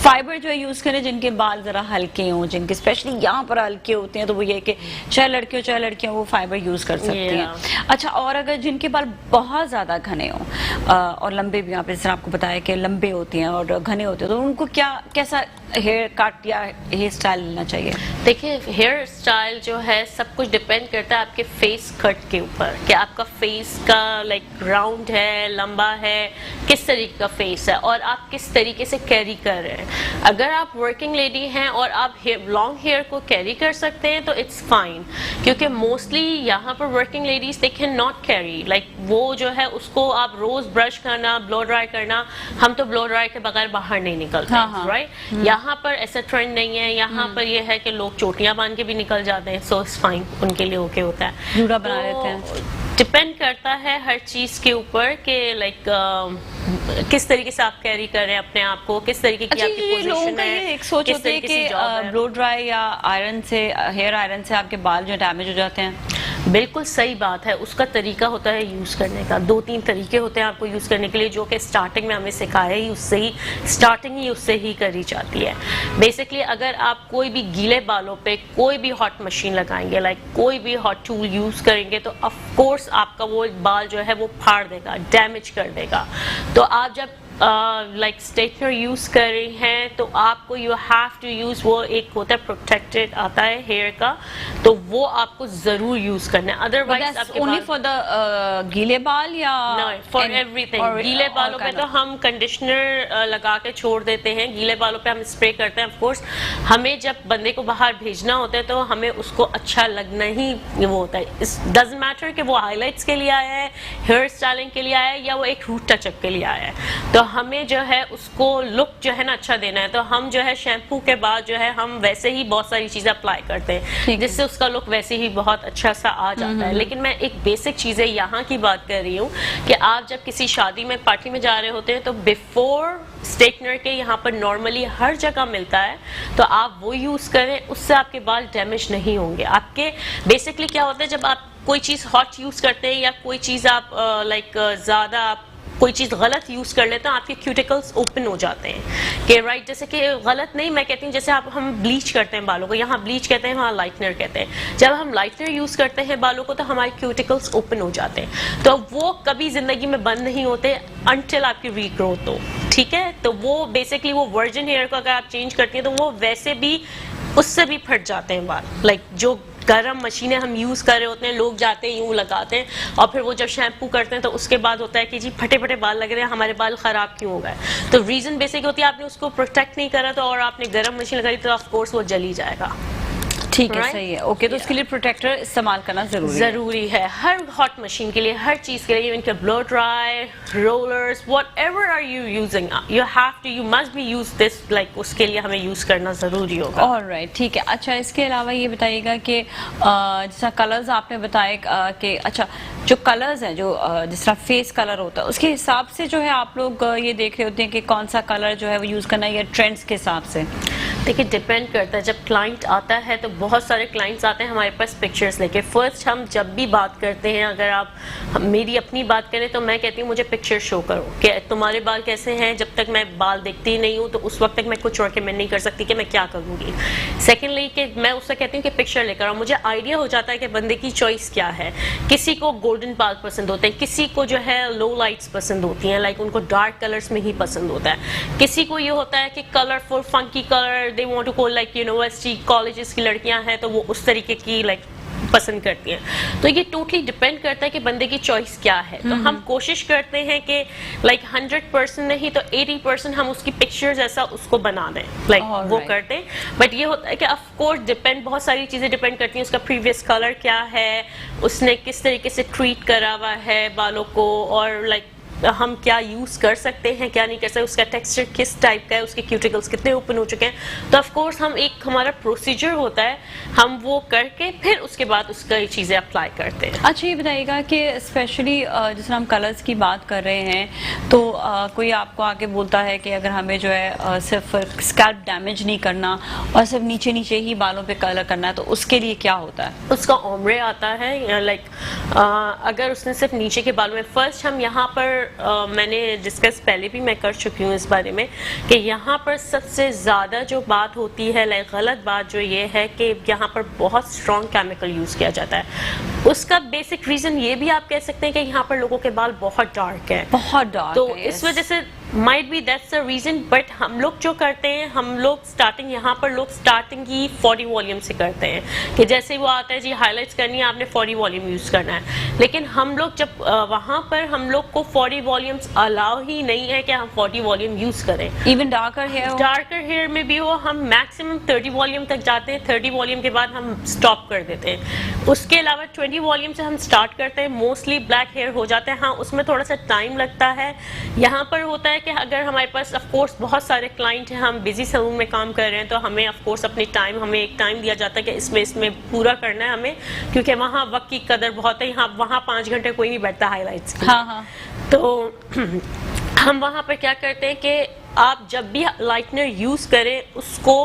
فائبر جو ہے یوز کریں جن کے بال ذرا ہلکے ہوں, جن کے اسپیشلی یہاں پر ہلکے ہوتے ہیں, تو وہ یہ کہ چاہے لڑکے ہو چاہے لڑکیاں وہ فائبر یوز کر سکتی ہیں. اچھا اور اگر جن کے بال بہت زیادہ گھنے ہوں اور لمبے بھی, آپ نے آپ کو بتایا کہ لمبے ہوتے ہیں اور گھنے ہوتے ہیں, تو ان کو کیسا ہیئر کٹ یا ہیئر سٹائل لینا چاہیے؟ دیکھیں ہیئر سٹائل جو ہے سب کچھ ڈیپینڈ کرتا ہے آپ کے فیس کٹ کے اوپر, کہ آپ کا فیس کا لائک راؤنڈ ہے, لمبا ہے, کس طریقے کا فیس ہے, اور آپ کس طریقے سے کیری کر رہے ہیں. اگر آپ ورکنگ لیڈی ہیں اور آپ لانگ ہیئر کو کیری کر سکتے ہیں تو اٹس فائن, کیونکہ موسٹلی یہاں پر working ladies they can not carry, like وہ جو ہے اس کو آپ روز برش کرنا, بلو ڈرائی کرنا, ہم تو بلو ڈرائی کے بغیر باہر نہیں نکلتے, رائٹ. یہاں پر ایسا ٹرینڈ نہیں ہے, یہاں پر یہ ہے کہ لوگ چوٹیاں باندھ کے بھی نکل جاتے ہیں, سو اٹس فائن, ان کے لیے اوکے ہوتا ہے. جوڑا بنا لیتے ہیں. ڈپینڈ کرتا ہے ہر چیز کے اوپر کہ لائک کس طریقے سے آپ کیری کر رہے ہیں اپنے آپ کو, کس طریقے کی آپ کی پوزیشن ہے. ایک سوچ ہوتی ہے کہ بلو ڈرائی یا آئرن سے, ہیئر آئرن سے آپ کے بال جو ڈیمیج ہو جاتے ہیں. بالکل صحیح بات ہے, اس کا طریقہ ہوتا ہے یوز کرنے کا. 2-3 طریقے ہوتے ہیں آپ کو یوز کرنے کے لیے, جو کہ اسٹارٹنگ میں ہمیں سکھایا ہی اس سے ہی, اسٹارٹنگ ہی اس سے ہی کری جاتی ہے. بیسکلی اگر آپ کوئی بھی گیلے بالوں پہ کوئی بھی ہاٹ مشین لگائیں گے, لائک کوئی بھی ہاٹ ٹول یوز کریں گے, تو آف کورس آپ کا وہ بال جو ہے وہ پھاڑ دے گا, ڈیمیج کر دے گا. تو آپ جب لائک اسٹریٹنر یوز کر رہی ہیں تو آپ کو یو ہیو ٹو یوز, وہ ایک ہوتا ہے پروٹیکٹڈ آتا ہے ہیئر کا, تو وہ آپ کو ضرور یوز کرنا ہے. ادروائز اونلی فار دا گیلے بال یا فار ایوری تھنگ. گیلے بالوں پہ تو ہم کنڈیشنر لگا کے چھوڑ دیتے ہیں, گیلے بالوں پہ ہم اسپرے کرتے ہیں. آف کورس ہمیں جب بندے کو باہر بھیجنا ہوتا ہے تو ہمیں اس کو اچھا لگنا ہی وہ ہوتا ہے. ڈزنٹ میٹر کہ وہ ہائی لائٹس کے لیے آیا ہے, ہیئر اسٹائلنگ کے لیے آیا ہے, یا وہ ایک روٹ ٹچ اپ کے لیے آیا ہے. تو ہمیں جو ہے اس کو لک جو ہے نا اچھا دینا ہے. تو ہم جو ہے شیمپو کے بعد جو ہے ہم ویسے ہی بہت ساری چیزیں اپلائی کرتے ہیں, جس سے اس کا لک ویسے ہی بہت اچھا سا آ جاتا ہے. لیکن میں ایک بیسک چیزیں یہاں کی بات کر رہی ہوں کہ آپ جب کسی شادی میں, پارٹی میں جا رہے ہوتے ہیں, تو بیفور اسٹریٹنر کے یہاں پر نارملی ہر جگہ ملتا ہے, تو آپ وہ یوز کریں, اس سے آپ کے بال ڈیمیج نہیں ہوں گے. آپ کے بیسکلی کیا ہوتا ہے, جب آپ کوئی چیز ہاٹ یوز کرتے ہیں یا کوئی چیز آپ لائک زیادہ کوئی چیز غلط یوز کر لیتے ہیں, آپ کے کیوٹیکلز اوپن ہو جاتے ہیں کہ رائٹ, جیسے کہ غلط نہیں میں کہتی ہوں, جیسے ہم بلیچ کرتے ہیں بالوں کو, یہاں بلیچ کہتے ہیں, وہاں لائٹنر کہتے ہیں. جب ہم لائٹنر یوز کرتے ہیں بالوں کو تو ہمارے کیوٹیکلز اوپن ہو جاتے ہیں, تو وہ کبھی زندگی میں بند نہیں ہوتے انٹل آپ کی ری گروتھ ہو. ٹھیک ہے, تو وہ بیسکلی وہ ورجن ہیئر کو اگر آپ چینج کرتی ہیں تو وہ ویسے بھی اس سے بھی پھٹ جاتے ہیں بال. لائک جو گرم مشینیں ہم یوز کر رہے ہوتے ہیں, لوگ جاتے ہیں یوں لگاتے ہیں, اور پھر وہ جب شیمپو کرتے ہیں تو اس کے بعد ہوتا ہے کہ جی پھٹے پھٹے بال لگ رہے ہیں, ہمارے بال خراب کیوں ہو گئے. تو ریزن بیسک ہوتی ہے آپ نے اس کو پروٹیکٹ نہیں کرا تو, اور آپ نے گرم مشین لگائی تو آف کورس وہ جلی جائے گا. ٹھیک ہے, صحیح ہے, اوکے. تو اس کے لیے پروٹیکٹر استعمال کرنا ضروری ہے ہر ہاٹ مشین کے لیے, ہر چیز کے لیے. ان کے blow dry, rollers, whatever are you using, you have to, you must be use this, like اس کے لیے ہمیں یوز کرنا ضروری ہوگا. آلرائٹ, ٹھیک ہے. اچھا, اس کے علاوہ یہ بتائیے گا کہ جیسا کلرز آپ نے بتائے کہ اچھا جو کلرز ہیں, جو جس طرح فیس کلر ہوتا ہے, اس کے حساب سے جو ہے آپ لوگ یہ دیکھ رہے ہوتے ہیں کہ کون سا کلر جو ہے وہ یوز کرنا ہے, یا ٹرینڈس کے حساب سے؟ دیکھیے ڈپینڈ کرتا ہے. جب کلائنٹ آتا ہے تو بہت سارے کلائنٹس آتے ہیں ہمارے پاس پکچرز لے کے. فرسٹ ہم جب بھی بات کرتے ہیں, اگر آپ میری اپنی بات کریں تو میں کہتی ہوں مجھے پکچر شو کرو کہ تمہارے بال کیسے ہیں. جب تک میں بال دیکھتی نہیں ہوں تو اس وقت تک میں کچھ ریکمینڈ نہیں کر سکتی کہ میں کیا کروں گی. سیکنڈلی کہ میں اس سے کہتی ہوں کہ پکچر لے کر آؤ, مجھے آئیڈیا ہو جاتا ہے کہ بندے کی چوائس کیا ہے. کسی کو گولڈن بال پسند ہوتے ہیں, کسی کو جو ہے لو لائٹس پسند ہوتی ہیں, لائک ان کو ڈارک کلرز میں ہی پسند ہوتا ہے. کسی کو یہ ہوتا ہے کہ colourful funky colour they want to go like university colleges کی لڑکیاں ہیں تو وہ اس طریقے کی لائک پسند کرتی ہیں. تو یہ ٹوٹلی ڈپینڈ کرتا ہے کہ بندے کی چوائس کیا ہے. تو ہم کوشش کرتے ہیں کہ لائک 100% نہیں تو 80% ہم اس کی پکچرز ایسا اس کو بنا دیں, لائک وہ کرتے ہیں. بٹ یہ ہوتا ہے کہ آف کورس ڈپینڈ, بہت ساری چیزیں ڈپینڈ کرتی ہیں. اس کا پریویس کلر کیا ہے, اس نے کس طریقے سے ٹریٹ کرا ہوا ہے بالوں کو, اور لائک ہم کیا یوز کر سکتے ہیں کیا نہیں کر سکتے, اس کا ٹیکسچر کس ٹائپ کا ہے, اس کے کیوٹیکلز کتنے اوپن ہو چکے ہیں. تو آف کورس ہم ایک ہمارا پروسیجر ہوتا ہے, ہم وہ کر کے پھر اس کے بعد اس کا چیزیں اپلائی کرتے ہیں. اچھا, یہ بتائیے گا کہ اسپیشلی جس طرح ہم کلرز کی بات کر رہے ہیں تو کوئی آپ کو آگے بولتا ہے کہ اگر ہمیں جو ہے صرف اسکیلپ ڈیمیج نہیں کرنا اور صرف نیچے نیچے ہی بالوں پہ کلر کرنا ہے, تو اس کے لیے کیا ہوتا ہے؟ اس کا عمرے آتا ہے, لائک اگر اس نے صرف نیچے کے بالوں میں, فرسٹ ہم یہاں پر میں نے ڈسکس پہلے بھی میں کر چکی ہوں اس بارے میں کہ یہاں پر سب سے زیادہ جو بات ہوتی ہے, لائک غلط بات جو یہ ہے کہ یہاں پر بہت اسٹرانگ کیمیکل یوز کیا جاتا ہے. اس کا بیسک ریزن یہ بھی آپ کہہ سکتے ہیں کہ یہاں پر لوگوں کے بال بہت ڈارک ہے, بہت ڈارک, تو اس وجہ سے might be that's the reason. But ہم لوگ جو کرتے ہیں, ہم لوگ اسٹارٹنگ یہاں پر لوگ اسٹارٹنگ ہی 40 والیوم سے کرتے ہیں کہ جیسے وہ آتا ہے جی ہائی لائٹس کرنی ہے, آپ نے 40 والیوم یوز کرنا ہے. لیکن ہم لوگ جب وہاں پر ہم لوگ کو 40 والیومس الاؤ ہی نہیں ہے کہ ہم 40 والیوم یوز کریں. ایون ڈارکر ہیئر میں بھی ہو, ہم میکسیمم 30 والیوم تک جاتے ہیں. 30 والیوم کے بعد ہم اسٹاپ کر دیتے ہیں. اس کے علاوہ 20 والیوم سے ہم سٹارٹ کرتے ہیں. موسٹلی بلیک ہیئر ہو جاتے ہیں, ہاں اس میں تھوڑا سا ٹائم لگتا ہے. یہاں پر ہوتا ہے کہ اگر ہمارے پاس آف کورس بہت سارے کلائنٹ ہیں, ہم بزی سیلون میں کام کر رہے ہیں, تو ہمیں آف کورس اپنی ہمیں ایک ٹائم دیا جاتا ہے کہ اس میں پورا کرنا ہے ہمیں, کیونکہ وہاں وقت کی قدر بہت ہے. وہاں 5 گھنٹے کوئی نہیں بیٹھتا ہائی لائٹس کی. تو ہم وہاں پہ کیا کرتے ہیں کہ آپ جب بھی لائٹنر یوز کریں اس کو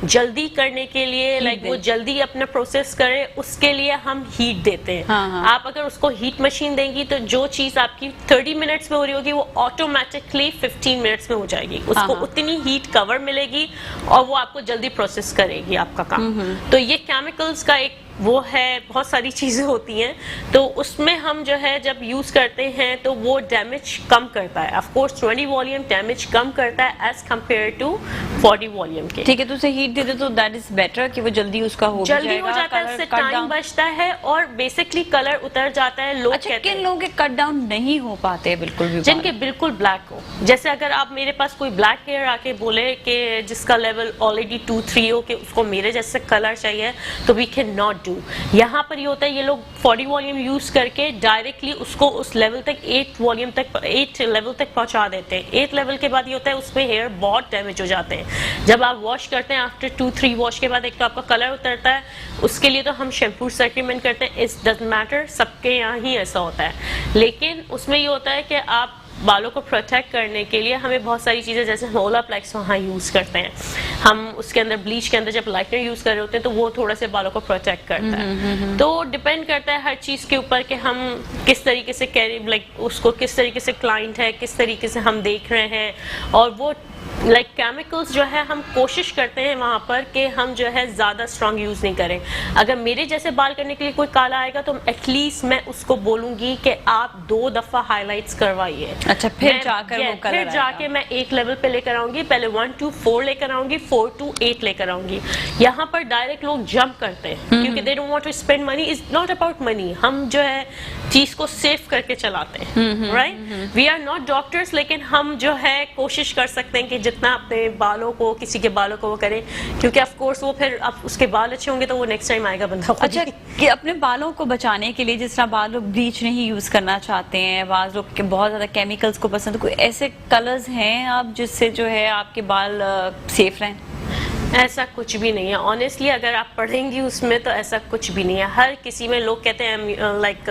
جلدی کرنے کے لیے, لائک وہ جلدی اپنا پروسیس کرے, اس کے لیے ہم ہیٹ دیتے ہیں. آپ اگر اس کو ہیٹ مشین دیں گی تو جو چیز آپ کی 30 منٹس میں ہو رہی ہوگی وہ آٹومیٹکلی 15 منٹس میں ہو جائے گی. اس کو اتنی ہیٹ کور ملے گی اور وہ آپ کو جلدی پروسیس کرے گی آپ کا کام. تو یہ کیمیکلز کا ایک وہ ہے, بہت ساری چیزیں ہوتی ہیں, تو اس میں ہم جو ہے جب یوز کرتے ہیں تو وہ ڈیمیج کم کرتا ہے. آف کورس 20 والیوم ڈیمیج کم کرتا ہے ایز کمپیئر ٹو 40 والیوم کے. ٹھیک ہے, تو اسے ہیٹ دے دے تو دیٹ از بیٹر کہ وہ جلدی اس کا ہو جلدی ہو جاتا ہے, اس سے ٹائم بچتا ہے اور بیسکلی کلر اتر جاتا ہے. لوگ کہتے ہیں کن لوگوں کے کٹ ڈاؤن نہیں ہو پاتے بالکل بھی, جن کے بالکل بلیک ہو. جیسے اگر آپ میرے پاس کوئی بلیک ہیئر آ کے بولے کہ جس کا لیول آلریڈی 2-3 ہو کہ اس کو میرے جیسے کلر چاہیے, تو وی کین ناٹ ڈو. یہاں پر یہ ہوتا ہے یہ لوگ 40 والیوم یوز کر کے ڈائریکٹلی اس کو اس لیول تک 8 لیول تک پہنچا دیتے ہیں. 8 لیول کے بعد یہ ہوتا ہے اس میں ہیئر بہت ڈیمیج ہو جاتے ہیں. جب آپ واش کرتے ہیں آفٹر 2-3 واش کے بعد ایک تو آپ کا کلر اترتا ہے, اس کے لیے تو ہم شیمپو سے ریکمینڈ کرتے ہیں. اٹ ڈزنٹ میٹر, سب کے یہاں ہی ایسا ہوتا ہے. لیکن اس میں یہ ہوتا ہے کہ آپ بالوں کو پروٹیکٹ کرنے کے لیے ہمیں بہت ساری چیزیں, جیسے ہولا پلیکس وہاں یوز کرتے ہیں ہم. اس کے اندر بلیچ کے اندر جب لائٹنر یوز کر رہے ہوتے ہیں تو وہ تھوڑا سے بالوں کو پروٹیکٹ کرتا ہے. تو ڈپینڈ کرتا ہے ہر چیز کے اوپر کہ ہم کس طریقے سے لائک اس کو کس طریقے سے کلائنٹ ہے, کس طریقے سے ہم دیکھ رہے ہیں. اور وہ لائک کیمیکلز جو ہے ہم کوشش کرتے ہیں وہاں پر کہ ہم جو ہے زیادہ اسٹرانگ یوز نہیں کریں. اگر میرے جیسے بال کرنے کے لیے کوئی کالا آئے گا تو ایٹ لیسٹ میں اس کو بولوں گی کہ آپ 2 دفعہ ہائی لائٹس کروائیے. اچھا, پھر جا کر وہ کلر پھر جا کے میں ایک لیول پہ لے کر آؤں گی. پہلے 1 to 4 لے کر آؤں گی, 4 to 8 لے کر آؤں گی. یہاں پر ڈائریکٹ لوگ جمپ کرتے ہیں کیونکہ they don't want to spend money. It's not about money. ہم جو ہے چیز کو سیف کر کے چلاتے ہیں, right. We are not doctors, لیکن ہم جو ہے کوشش کر سکتے ہیں کہ جتنا اپنے بالوں کو, کسی کے بالوں کو وہ کریں, کیونکہ آف کورس وہ پھر اب اس کے بال اچھے ہوں گے تو وہ نیکسٹ ٹائم آئے گا بندہ. اچھا, کہ اپنے بالوں کو بچانے کے لیے جس طرح بعض لوگ بلیچ نہیں یوز کرنا چاہتے ہیں, بعض لوگ بہت زیادہ کیمیکلز کو پسند, کوئی ایسے کلرز ہیں آپ جس سے جو ہے آپ کے بال سیف رہیں؟ ایسا کچھ بھی نہیں ہے آنیسٹلی. اگر آپ پڑھیں گی اس میں تو ایسا کچھ بھی نہیں ہے. ہر کسی میں لوگ کہتے ہیں لائک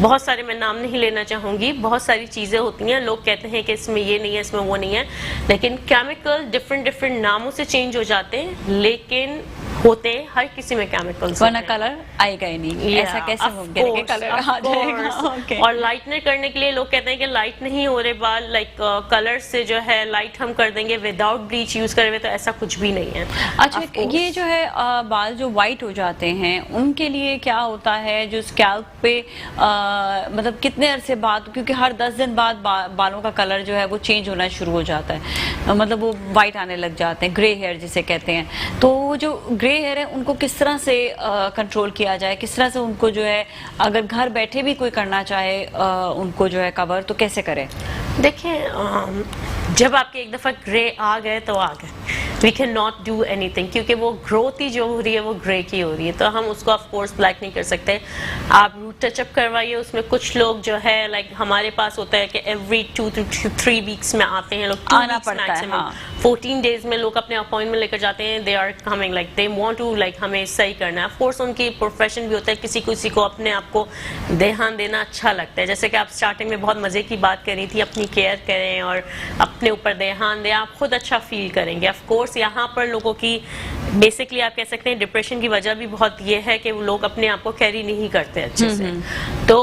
بہت سارے, میں نام نہیں لینا چاہوں گی, بہت ساری چیزیں ہوتی ہیں لوگ کہتے ہیں کہ اس میں یہ نہیں ہے, اس میں وہ نہیں ہے, لیکن کیمیکل ڈفرینٹ ناموں سے چینج ہو جاتے ہیں, لیکن ہوتے ہیں ہر کسی میں کیمیکلز. ورنہ کلر آئے گا ہی نہیں, ایسا کیسے ممکن ہے کہ کلر آ جائے گا. اور لائٹنر کرنے کے لیے لوگ کہتے ہیں کہ لائٹ نہیں ہو رہے بال, لائک کلر سے جو ہے لائٹ ہم کر دیں گے وداؤٹ بلیچ یوز کرے ہوئے, تو ایسا کچھ بھی نہیں ہے. اچھا, یہ جو ہے بال جو وائٹ ہو جاتے ہیں ان کے لیے کیا ہوتا ہے جو اسکیلپ پہ مطلب کتنے عرصے بعد, کیونکہ ہر 10 دن بعد بالوں کا کلر جو ہے وہ چینج ہونا شروع ہو جاتا ہے, مطلب وہ وائٹ آنے لگ جاتے ہیں, گرے ہیئر جسے کہتے ہیں. تو وہ جو گرے ہیئر ہے ان کو کس طرح سے کنٹرول کیا جائے, کس طرح سے ان کو جو ہے اگر گھر بیٹھے بھی کوئی کرنا چاہے ان کو جو ہے کور, تو کیسے کرے؟ دیکھیں, جب آپ کے ایک دفعہ گرے آ گئے تو آ گئے, we can not do anything, کیونکہ وہ گروتھ ہی جو ہو رہی ہے وہ گرے کی ہو رہی ہے, تو ہم اس کو آف کورس بلیک نہیں کر سکتے. آپ روٹ ٹچ اپ کروائیے. اس میں کچھ لوگ جو ہے لائک ہمارے پاس ہوتا ہے کہ ایوری 2 to 3 ویکس میں آتے ہیں لوگ, آنا پڑتا ہے. 14 days میں لوگ اپنے اپوائنٹمنٹ لے کر جاتے ہیں. They are coming like they want to like ہمیں صحیح کرنا ہے. آف کورس ان کی پروفیشن بھی ہوتا ہے, کسی کو اپنے آپ کو دھیان دینا اچھا لگتا ہے. جیسے کہ آپ اسٹارٹنگ میں بہت مزے کی بات کر رہی تھی, اپنی کیئر کریں اور اپنے اوپر دھیان دیں, آپ خود اچھا فیل کریں گے. آف کورس یہاں پر لوگوں کی بیسکلی آپ کہہ سکتے ہیں ڈپریشن کی وجہ بھی بہت یہ ہے کہ وہ لوگ اپنے آپ کو کیری نہیں کرتے اچھے سے. تو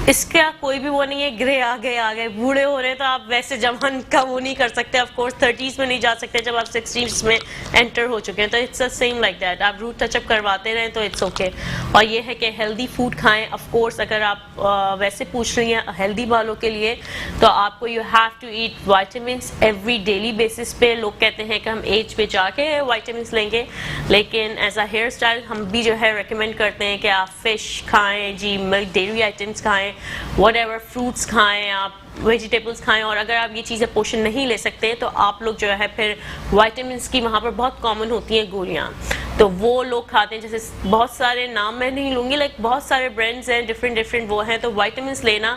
اس کا کوئی بھی وہ نہیں ہے, گرے آ گئے بوڑھے ہو رہے ہیں تو آپ ویسے جوان کا وہ نہیں کر سکتے. آف کورس 30s میں نہیں جا سکتے جب آپ 60s میں انٹر ہو چکے ہیں, تو it's a same like that. آپ روٹ ٹچ اپ کرواتے رہیں تو اٹس اوکے. اور یہ ہے کہ ہیلدی فوڈ کھائیں. آف کورس اگر آپ ویسے پوچھ رہی ہیں ہیلدی بالوں کے لیے, تو آپ کو you have to eat vitamins every daily basis پہ. لوگ کہتے ہیں کہ ہم ایج پہ جا کے وائٹامنس لیں گے, لیکن ایز اے ہیئر اسٹائل ہم بھی جو ہے ریکمینڈ کرتے ہیں کہ آپ فش کھائیں, جی ملک ڈیری آئٹمس کھائیں, وٹ ایور فروٹس کھائیں, آپ ویجیٹیبلس کھائیں, اور اگر آپ یہ چیزیں پوشن نہیں لے سکتے تو آپ لوگ جو ہے پھر وائٹامنس کی وہاں پر بہت کامن ہوتی ہیں گولیاں, تو وہ لوگ کھاتے ہیں. جیسے بہت سارے نام میں نہیں لوں گی, لائک بہت سارے برانڈز ہیں ڈفرینٹ وہ ہیں, تو وائٹامنس لینا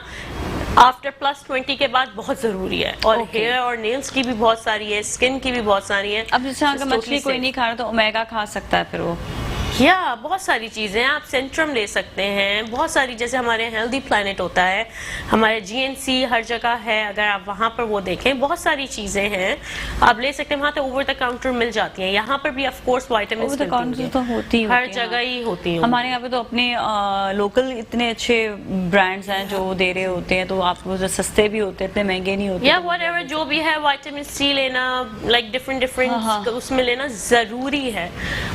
آفٹر +20 کے بعد بہت ضروری ہے. اور ہیئر اور نیلز کی بھی بہت ساری ہے, اسکن کی بھی بہت ساری ہیں. اب جیسے اگر مچھلی کوئی نہیں کھا رہا تو اومیگا کھا سکتا ہے پھر وہ, یا بہت ساری چیزیں آپ سینٹرم لے سکتے ہیں, بہت ساری, جیسے ہمارے ہیلدی پلانٹ ہوتا ہے, ہمارے GNC ہر جگہ ہے, اگر آپ وہاں پر وہ دیکھیں بہت ساری چیزیں ہیں آپ لے سکتے ہیں. وہاں تو اوور دا کاؤنٹر مل جاتی ہیں, یہاں پر بھی آف کورس وائٹامنس ہوتی ہر جگہ ہی ہوتی ہیں. ہمارے یہاں پہ تو اپنے لوکل اتنے اچھے برانڈز ہیں جو دے رہے ہوتے ہیں, تو آپ کو سستے بھی ہوتے ہیں, اتنے مہنگے نہیں ہوتے. یا وٹ ایور جو بھی ہے, وائٹامن C لینا لائک ڈفرینٹ اس میں لینا ضروری ہے.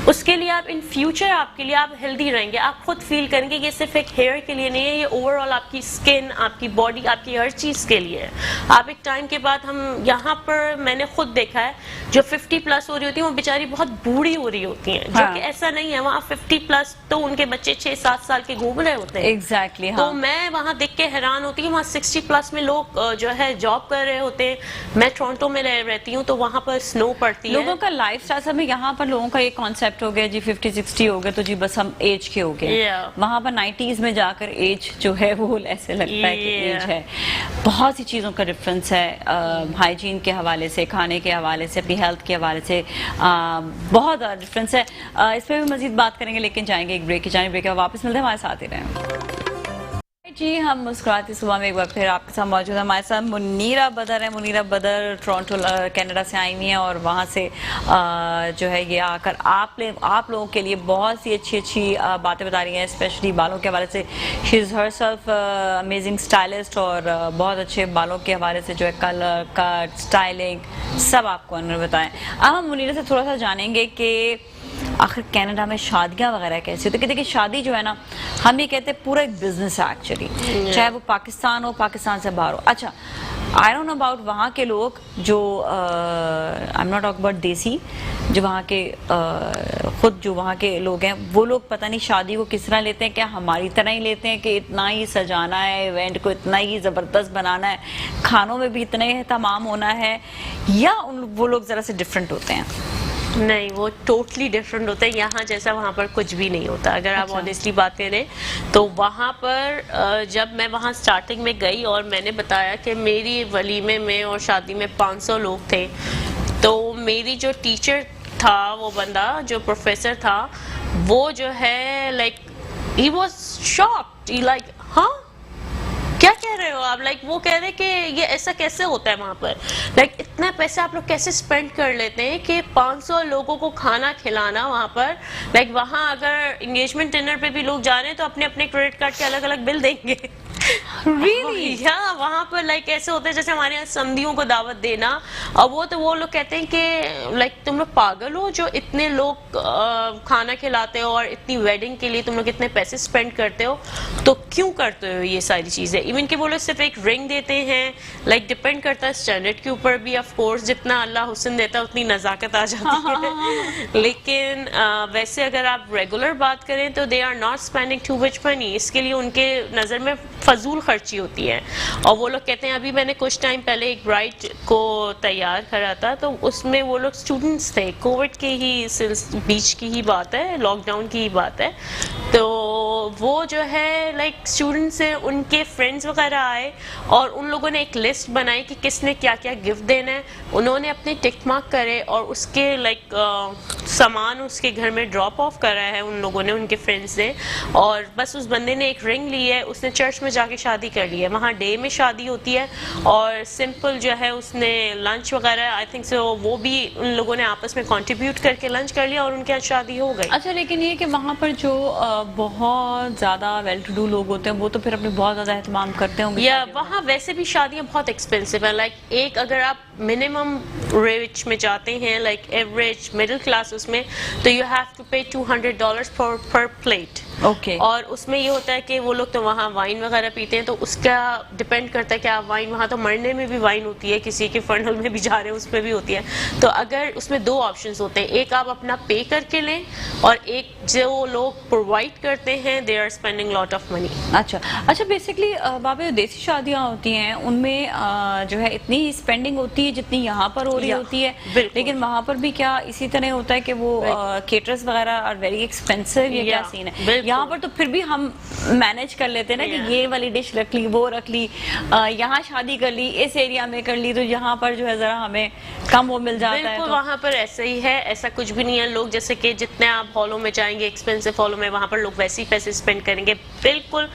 اس کے لیے آپ ان فیوچر آپ کے لیے آپ ہیلدی رہیں گے, آپ خود فیل کریں گے. یہ صرف ایک ہیئر کے لیے نہیں ہے, یہ اوور آل آپ کی اسکن, آپ کی باڈی, آپ کی ہر چیز کے لیے ہے. آپ ایک ٹائم کے بعد, ہم یہاں پر میں نے خود دیکھا ہے جو 50+ ہو رہی ہوتی ہیں وہ بیچاری بہت بوڑھی ہو رہی ہوتی ہیں, جو کہ ایسا نہیں ہے. وہاں 50+ تو ان کے بچے 6-7 سال کے گھوم رہے ہوتے ہیں. ایگزیکٹلی. تو میں وہاں دیکھ کے حیران ہوتی ہوں, وہاں 60+ میں لوگ جو ہے جاب کر رہے ہوتے ہیں. میں ٹورنٹو میں رہتی ہوں, تو وہاں پر سنو پڑتی ہے. لوگوں کا لائف اسٹائل سب میں, یہاں پر لوگوں کا یہ کانسیپٹ ہو گیا جی 50-60 ہو گئے تو جی بس ہم ایج کے ہو گئے. وہاں پر 90s میں جا کر ایج جو ہے وہ ایسے لگتا ہے کہ ایج ہے. بہت سی چیزوں کا ڈفرینس ہے, ہائیجین کے حوالے سے, کھانے کے حوالے سے, اپنی ہیلتھ کے حوالے سے بہت زیادہ ڈفرینس ہے. اس پہ بھی مزید بات کریں گے, لیکن جائیں گے ایک بریک کی جانب. بریک کے بعد واپس ملتے ہیں, ہمارے ساتھ ہی رہیں. جی, ہم مسکراتی صبح میں ایک بار پھر آپ کے ساتھ موجود ہیں. ہمارے ساتھ منیرہ بدر ہے. منیرہ بدر ٹورنٹو کینیڈا سے آئی ہوئی ہیں, اور وہاں سے جو ہے یہ آ کر آپ لوگوں کے لیے بہت سی اچھی باتیں بتا رہی ہیں, اسپیشلی بالوں کے حوالے سے. شی از ہر سیلف امیزنگ اسٹائلسٹ, اور بہت اچھے بالوں کے حوالے سے جو ہے کلر, کٹ, اسٹائلنگ سب آپ کو انہوں نے بتائیں. اب ہم منیرہ سے تھوڑا سا جانیں گے کہ آخر کینیڈا میں شادیاں وغیرہ کیسی ہوتی ہے. دیکھیں شادی جو ہے نا, ہم یہ کہتے ہیں پورا ایک بزنس ہے ایکچولی, چاہے وہ پاکستان ہو, پاکستان سے باہر ہو. اچھا, آئی ڈونٹ نو اباؤٹ وہاں کے لوگ جو I am not talk about دیسی, جو وہاں کے خود جو وہاں کے لوگ ہیں, وہ لوگ پتہ نہیں شادی کو کس طرح لیتے ہیں. کیا ہماری طرح ہی لیتے ہیں کہ اتنا ہی سجانا ہے, ایونٹ کو اتنا ہی زبردست بنانا ہے, کھانوں میں بھی اتنا ہی اہتمام ہونا ہے, یا وہ لوگ ذرا سے ڈفرینٹ ہوتے ہیں؟ نہیں, وہ ٹوٹلی ڈفرینٹ ہوتا ہے. یہاں جیسا وہاں پر کچھ بھی نہیں ہوتا. اگر آپ آنیسٹلی بات کریں تو وہاں پر جب میں وہاں سٹارٹنگ میں گئی اور میں نے بتایا کہ میری ولیمے میں اور شادی میں 500 لوگ تھے, تو میری جو ٹیچر تھا, وہ بندہ جو پروفیسر تھا, وہ جو ہے like he was shocked. Like ہاں کیا کہہ رہے ہو آپ, لائک وہ کہہ رہے کہ یہ ایسا کیسے ہوتا ہے وہاں پر, لائک اتنا پیسہ آپ لوگ کیسے اسپینڈ کر لیتے ہیں کہ 500 لوگوں کو کھانا کھلانا وہاں پر. لائک وہاں اگر انگیجمنٹ ڈنر پہ بھی لوگ جا رہے ہیں تو اپنے اپنے کریڈٹ کارڈ کے الگ الگ بل دیں گے. Really? ہاں, وہاں پر لائک ایسے ہوتا ہے جیسے ہمارے یہاں سمدھیوں کو دعوت دینا, اور وہ لوگ کہتے ہیں کہ لائک تم لوگ پاگل ہو جو اتنے لوگ کھانا کھلاتے ہو اور اتنی ویڈنگ کے لیے تم لوگ اتنے پیسے اسپینڈ کرتے ہو, تو کیوں کرتے ہو یہ ساری چیزیں. ایون کہ وہ لوگ صرف ایک رنگ دیتے ہیں, لائک ڈپینڈ کرتا ہے اسٹینڈرڈ کے اوپر بھی. آف کورس جتنا اللہ حسن دیتا ہے اتنی نزاکت آ جاتی ہے, لیکن ویسے اگر آپ ریگولر بات کریں تو they are not spending too much money. اس کے لیے ان کے نظر میں فضول خرچی ہوتی ہے. اور وہ لوگ کہتے ہیں, ابھی میں نے کچھ ٹائم پہلے ایک برائڈ کو تیار کرا تھا, تو اس میں وہ لوگ اسٹوڈنٹس تھے, کووڈ کے ہی بیچ کی ہی بات ہے, لاک ڈاؤن کی ہی بات ہے. تو وہ جو ہے لائک اسٹوڈنٹس ہیں, ان کے فرینڈس وغیرہ آئے اور ان لوگوں نے ایک لسٹ بنائی کہ کس نے کیا کیا گفٹ دینا ہے. انہوں نے اپنے ٹک مارک کرے اور اس کے لائک سامان اس کے گھر میں ڈراپ آف کرا ہے ان لوگوں نے, ان کے فرینڈس نے. اور بس اس بندے نے ایک رنگ لی ہے, اس نے چرچ میں جا کے شادی کر لی ہے. وہاں ڈے میں شادی ہوتی ہے, اور سمپل جو ہے اس نے لنچ وغیرہ آئی تھنک سو وہ بھی ان لوگوں نے آپس میں کنٹریبیوٹ کر کے لنچ کر لیا, اور ان کے یہاں شادی ہو گئی. اچھا, لیکن یہ کہ وہاں پر جو بہت زیادہ ویل ٹو ڈو لوگ ہوتے ہیں وہ تو پھر اپنے بہت زیادہ اہتمام کرتے ہوں گے. یا وہاں ویسے بھی شادیاں بہت ایکسپینسو ہیں. لائک ایک اگر آپ منیمم ریچ میں جاتے ہیں, لائک ایوریج مڈل کلاس, اس میں تو یو ہیو ٹو پے $200 پر پلیٹ. Okay. اور اس میں یہ ہوتا ہے کہ وہ لوگ تو وہاں وائن وغیرہ پیتے ہیں, تو اس کا ڈپینڈ کرتا ہے کہ آپ وائن, وہاں تو مرنے میں بھی وائن ہوتی ہے, کسی کے فرنل میں بھی جا رہے ہیں اس میں بھی ہوتی ہے. تو اگر اس میں 2 آپشنس ہوتے ہیں, ایک آپ اپنا پے کر کے لیں, اور ایک جو لوگ پرووائڈ کرتے ہیں they are spending lot of money. اچھا بیسکلی بابا دیسی شادیاں ہوتی ہیں ان میں جو ہے اتنی اسپینڈنگ ہوتی ہے جتنی یہاں پر ہو رہی ہوتی ہے, لیکن وہاں پر بھی کیا اسی طرح ہوتا ہے کہ وہ کیٹرز وغیرہ آر ویری ایکسپینسو, یہ کیا سین ہے؟ یہاں پر تو پھر بھی ہم مینج کر لیتے ہیں نا کہ یہ والی ڈش رکھ لی, وہ رکھ لی, یہاں شادی کر لی, اس ایریا میں کر لی, تو یہاں پر جو ہے ذرا ہمیں کم وہ مل جاتا ہے. بالکل وہاں پر ایسا ہی ہے, ایسا کچھ بھی نہیں ہے. لوگ جیسے کہ جتنے آپ ہالوں میں جائیں گے ایکسپینسو ہالوں میں, وہاں پر لوگ ویسے ہی پیسے اسپینڈ کریں گے. بالکل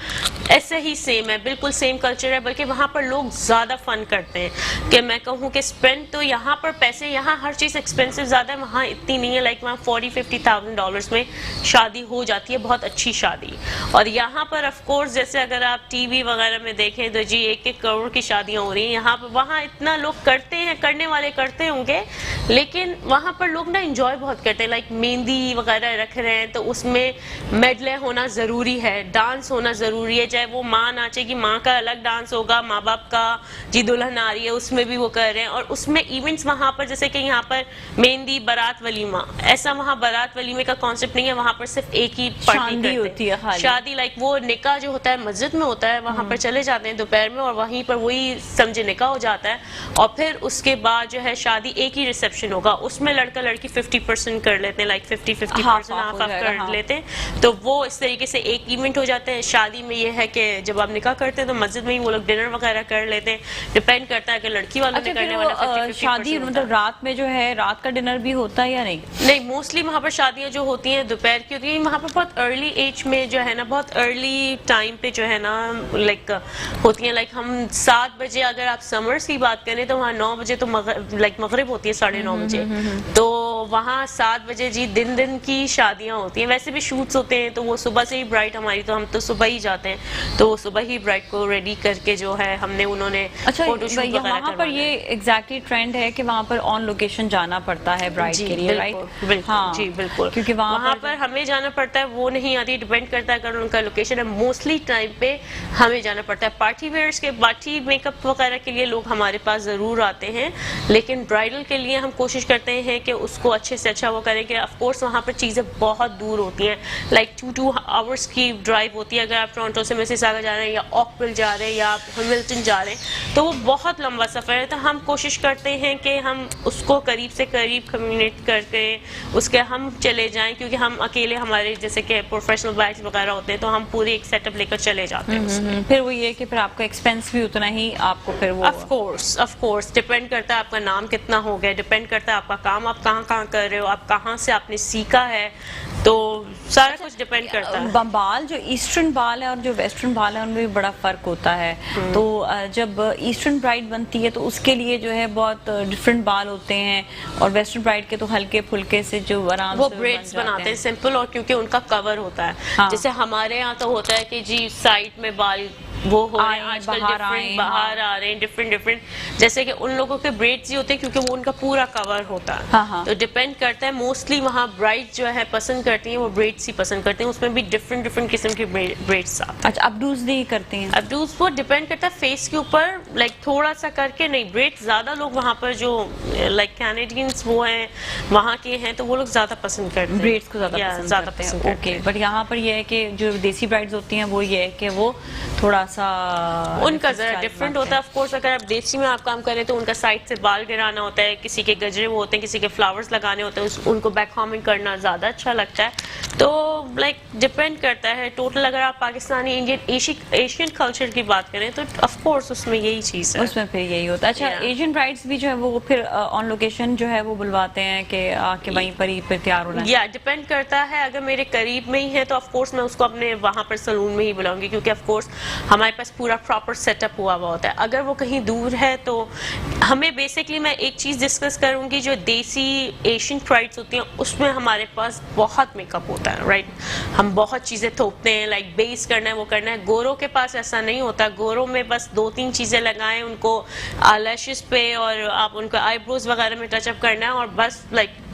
ایسا ہی سیم ہے, بالکل سیم کلچر ہے, بلکہ وہاں پر لوگ زیادہ فن کرتے ہیں. کہ میں کہوں کہ اسپینڈ تو یہاں پر پیسے, یہاں ہر چیز ایکسپینسو زیادہ ہے, وہاں اتنی نہیں ہے. لائک وہاں $40,000-50,000 میں شادی ہو جاتی ہے, بہت اچھی شادی. اور یہاں پر آف کورس جیسے اگر آپ ٹی وی وغیرہ میں دیکھیں تو جی 1-1 کروڑ کی شادیاں ہو رہی ہیں. یہاں وہاں اتنا لوگ کرتے ہیں, کرنے والے کرتے ہوں گے, لیکن وہاں پر لوگ نا انجوائے بہت کرتے ہیں. لائک مہندی وغیرہ رکھ رہے ہیں تو اس میں میڈلے ہونا ضروری ہے, ڈانس ہونا ضروری ہے. چاہے وہ ماں ناچے گی, ماں کا الگ ڈانس ہوگا, ماں باپ کا جی دلہن آ رہی ہے اس میں بھی وہ کر رہے ہیں. اور اس میں ایونٹس وہاں پر جیسے کہ یہاں پر مہندی بارات ولیمہ, ایسا وہاں بارات ولیمے کا کانسیپٹ نہیں ہے. وہاں پر صرف ایک ہی پارٹی ہوتی ہے, شادی. لائک وہ نکاح جو ہوتا ہے مسجد میں ہوتا ہے, وہاں پر چلے جاتے ہیں دوپہر میں, اور وہیں پر وہی سمجھے نکاح ہو جاتا ہے. اور پھر اس کے بعد جو ہے شادی ایک ہی ریسیپشن ہوگا, اس میں لڑکا لڑکی 50% کر لیتے ہیں, لائک 50% ہاف کر لیتے ہیں. تو وہ اس طریقے سے ایک ایونٹ ہو جاتا ہے. شادی میں یہ ہے کہ جب آپ نکاح کرتے ہیں تو مسجد میں ہی وہ لوگ ڈنر وغیرہ کر لیتے ہیں. ڈپینڈ کرتا ہے کہ لڑکی والوں نے کرنے والا شادی مطلب رات میں جو ہے رات کا ڈنر بھی ہوتا ہے یا نہیں؟ نہیں, موسٹلی وہاں پر شادیاں جو ہوتی ہیں دوپہر کی ہوتی ہیں. وہاں پر بہت ارلی ایج میں جو ہے نا, بہت ارلی ٹائم پہ جو ہے نا لائک ہوتی ہیں. لائک ہم 7 بجے, اگر آپ سمرس کی بات کریں تو وہاں 9 بجے تو لائک مغرب ہوتی ہے 9:30 بجے. تو وہاں 7 بجے جی دن کی شادیاں ہوتی ہیں. ویسے بھی شوٹس ہوتے ہیں تو وہ صبح سے ہی برائڈ ہماری, تو ہم تو صبح ہی جاتے ہیں, تو وہ صبح ہی برائڈ کو ریڈی کر کے جو ہے ہم نے انہوں نے فوٹو شوٹ وغیرہ کروانا. وہاں پر یہ ایگزیکٹلی ٹرینڈ ہے کہ وہاں پر آن لوکیشن جانا پڑتا ہے برائڈ کے لیے, رائٹ؟ جی بالکل, کیونکہ وہاں پر ہمیں جانا پڑتا ہے, وہ نہیں آتی. ڈیپینڈ کرتا ہے اگر ان کا لوکیشن ہے, موسٹلی ٹائم پہ ہمیں جانا پڑتا ہے. پارٹی ویئرس کے پارٹی میک اپ وغیرہ کے لیے لوگ ہمارے پاس ضرور آتے ہیں, لیکن برائڈل کے لیے ہم کوشش کرتے ہیں کہ اس کو اچھے سے اچھا وہ کریں. کہ آف کورس وہاں پر چیزیں بہت دور ہوتی ہیں, لائک 2 آورس کی ڈرائیو ہوتی ہے. اگر آپ ٹورنٹو سے مسیساگا جا رہے ہیں, یا اوکویل جا رہے ہیں, یا آپ ہیملٹن جا رہے ہیں, تو وہ بہت لمبا سفر ہے. تو ہم کوشش کرتے ہیں کہ ہم اس کو قریب سے قریب کمیونیٹ کر کے اس کے ہم چلے جائیں, کیونکہ ہم اکیلے ہمارے جیسے کہ پروفیشنل بائکس وغیرہ ہوتے ہیں تو ہم پوری ایک سیٹ اپ لے کر چلے جاتے ہیں. پھر وہ یہ کہ پھر آپ کا ایکسپینس بھی اتنا ہی آپ کو پھر وہ آف کورس ڈیپینڈ کرتا ہے آپ کا نام کتنا ہو گیا, ڈیپینڈ کرتا ہے آپ کا کام آپ کہاں کر رہے ہو, آپ کہاں سے آپ نے سیکھا ہے, تو سارا کچھ ڈیپینڈ کرتا ہے. بال جو ایسٹرن بال ہے اور جو ویسٹرن بال ہے ان میں بھی بڑا فرق ہوتا ہے. تو جب ایسٹرن برائڈ بنتی ہے تو اس کے لیے جو ہے بہت ڈفرینٹ بال ہوتے ہیں, اور ویسٹرن برائڈ کے تو ہلکے پھلکے سے جو آرام وہ بریڈز بناتے ہیں سمپل, اور کیونکہ ان کا کور ہوتا ہے. جیسے ہمارے یہاں تو ہوتا ہے کہ جی سائڈ میں بال وہ ہو رہے ہیں آج کل, باہر آ رہے ہیں ڈفرینٹ, جیسے کہ ان لوگوں کے بریڈز ہی ہوتے ہیں کیونکہ وہ ان کا پورا کور ہوتا ہے. تو ڈیپینڈ کرتا ہے, موسٹلی وہاں برائڈ جو ہے پسند کرتی ہیں وہ بریڈز ہی پسند کرتے ہیں. اس میں بھی ڈفرینٹ قسم کے بریڈز آتے ہیں. اچھا, ابڈوز نہیں کرتے ہیں؟ ابڈوز وہ ڈیپینڈ کرتا ہے فیس کے اوپر, لائک تھوڑا سا کر کے. نہیں, بریڈ زیادہ لوگ وہاں پر جو لائک کینیڈینس وہ ہیں وہاں کے ہیں تو وہ لوگ زیادہ پسند کرتے ہیں, بریڈز کو زیادہ پسند کرتے ہیں. بٹ یہاں پر یہ ہے کہ جو دیسی برائڈز ہوتی ہیں وہ یہ ہے کہ وہ تھوڑا سا ان کا ذرا ڈفرینٹ ہوتا ہے. آف کورس اگر آپ دیسی میں آپ کام کریں تو ان کا سائڈ سے بال گرانا ہوتا ہے, کسی کے گجرے وہ ہوتے ہیں, کسی کے فلاورز لگانے ہوتے ہیں, ان کو بیک ہارمنگ کرنا زیادہ اچھا لگتا ہے. تو لائک ڈپینڈ کرتا ہے ٹوٹل. اگر آپ پاکستانی انڈین ایشین کلچر کی بات کریں تو آف کورس اس میں یہی چیز ہے, اس میں پھر یہی ہوتا ہے. اچھا, ایشین برائڈز بھی جو ہے وہ پھر آن لوکیشن جو ہے وہ بلواتے ہیں کہ آ کے وہیں پر ہی پھر تیار ہونا ہے؟ یا ڈپینڈ کرتا ہے. اگر میرے قریب میں ہی ہے تو آف کورس میں اس کو اپنے وہاں پر سلون میں ہی بلاؤں گی, کیونکہ آف کورس ہمارے پاس پورا پراپر سیٹ اپ ہوا ہوتا ہے. اگر وہ کہیں دور ہے تو ہمیں بیسکلی میں ایک چیز ڈسکس کروں گی, جو دیسی ایشین برائڈز ہوتی ہیں اس میں ہمارے پاس بہت میک اپ ہوتا ہے, رائٹ. ہم بہت چیزیں تھوپتے ہیں, لائک بیس کرنا ہے, وہ کرنا ہے. گوروں کے پاس ایسا نہیں ہوتا. گوروں میں بس 2-3 چیزیں لگائیں, ان کو لیشز پہ اور آپ ان کو آئی بروز وغیرہ میں ٹچ اپ کرنا ہے, اور بس like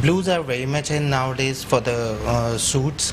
Blues are very much in nowadays for the suits,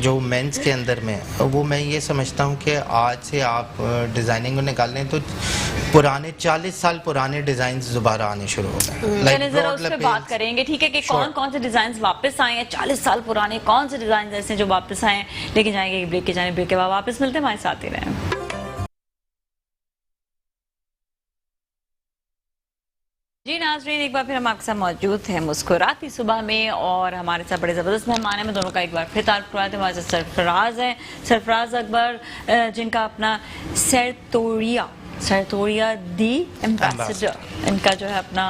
جو مینس کے اندر میں, وہ میں یہ سمجھتا ہوں کہ آج سے آپ ڈیزائننگ کو نکال لیں تو پرانے 40 سال پرانے ڈیزائنز دوبارہ آنے شروع ہو گئے. چلیں ذرا اس پہ بات کریں گے, ٹھیک ہے, کہ کون کون سے ڈیزائنز واپس آئے ہیں 40 سال پرانے, کون سے ڈیزائنز ایسے جو واپس آئے ہیں. لیکن جائیں گے بریک کے جانے, بریک کے بعد واپس ملتے ہیں, ہمارے ساتھ ہی رہیں. جی ناظرین, ایک بار پھر ہم آپ کے ساتھ موجود ہیں مسکراتی صبح میں, اور ہمارے ساتھ بڑے زبردست مہمان ہیں. میں دونوں کا ایک بار پھر تعارف کرواتے ہیں. ہمارے ساتھ سرفراز ہیں, سرفراز اکبر, جن کا اپنا سرتوریا دی ایمبیسڈر ان کا جو ہے اپنا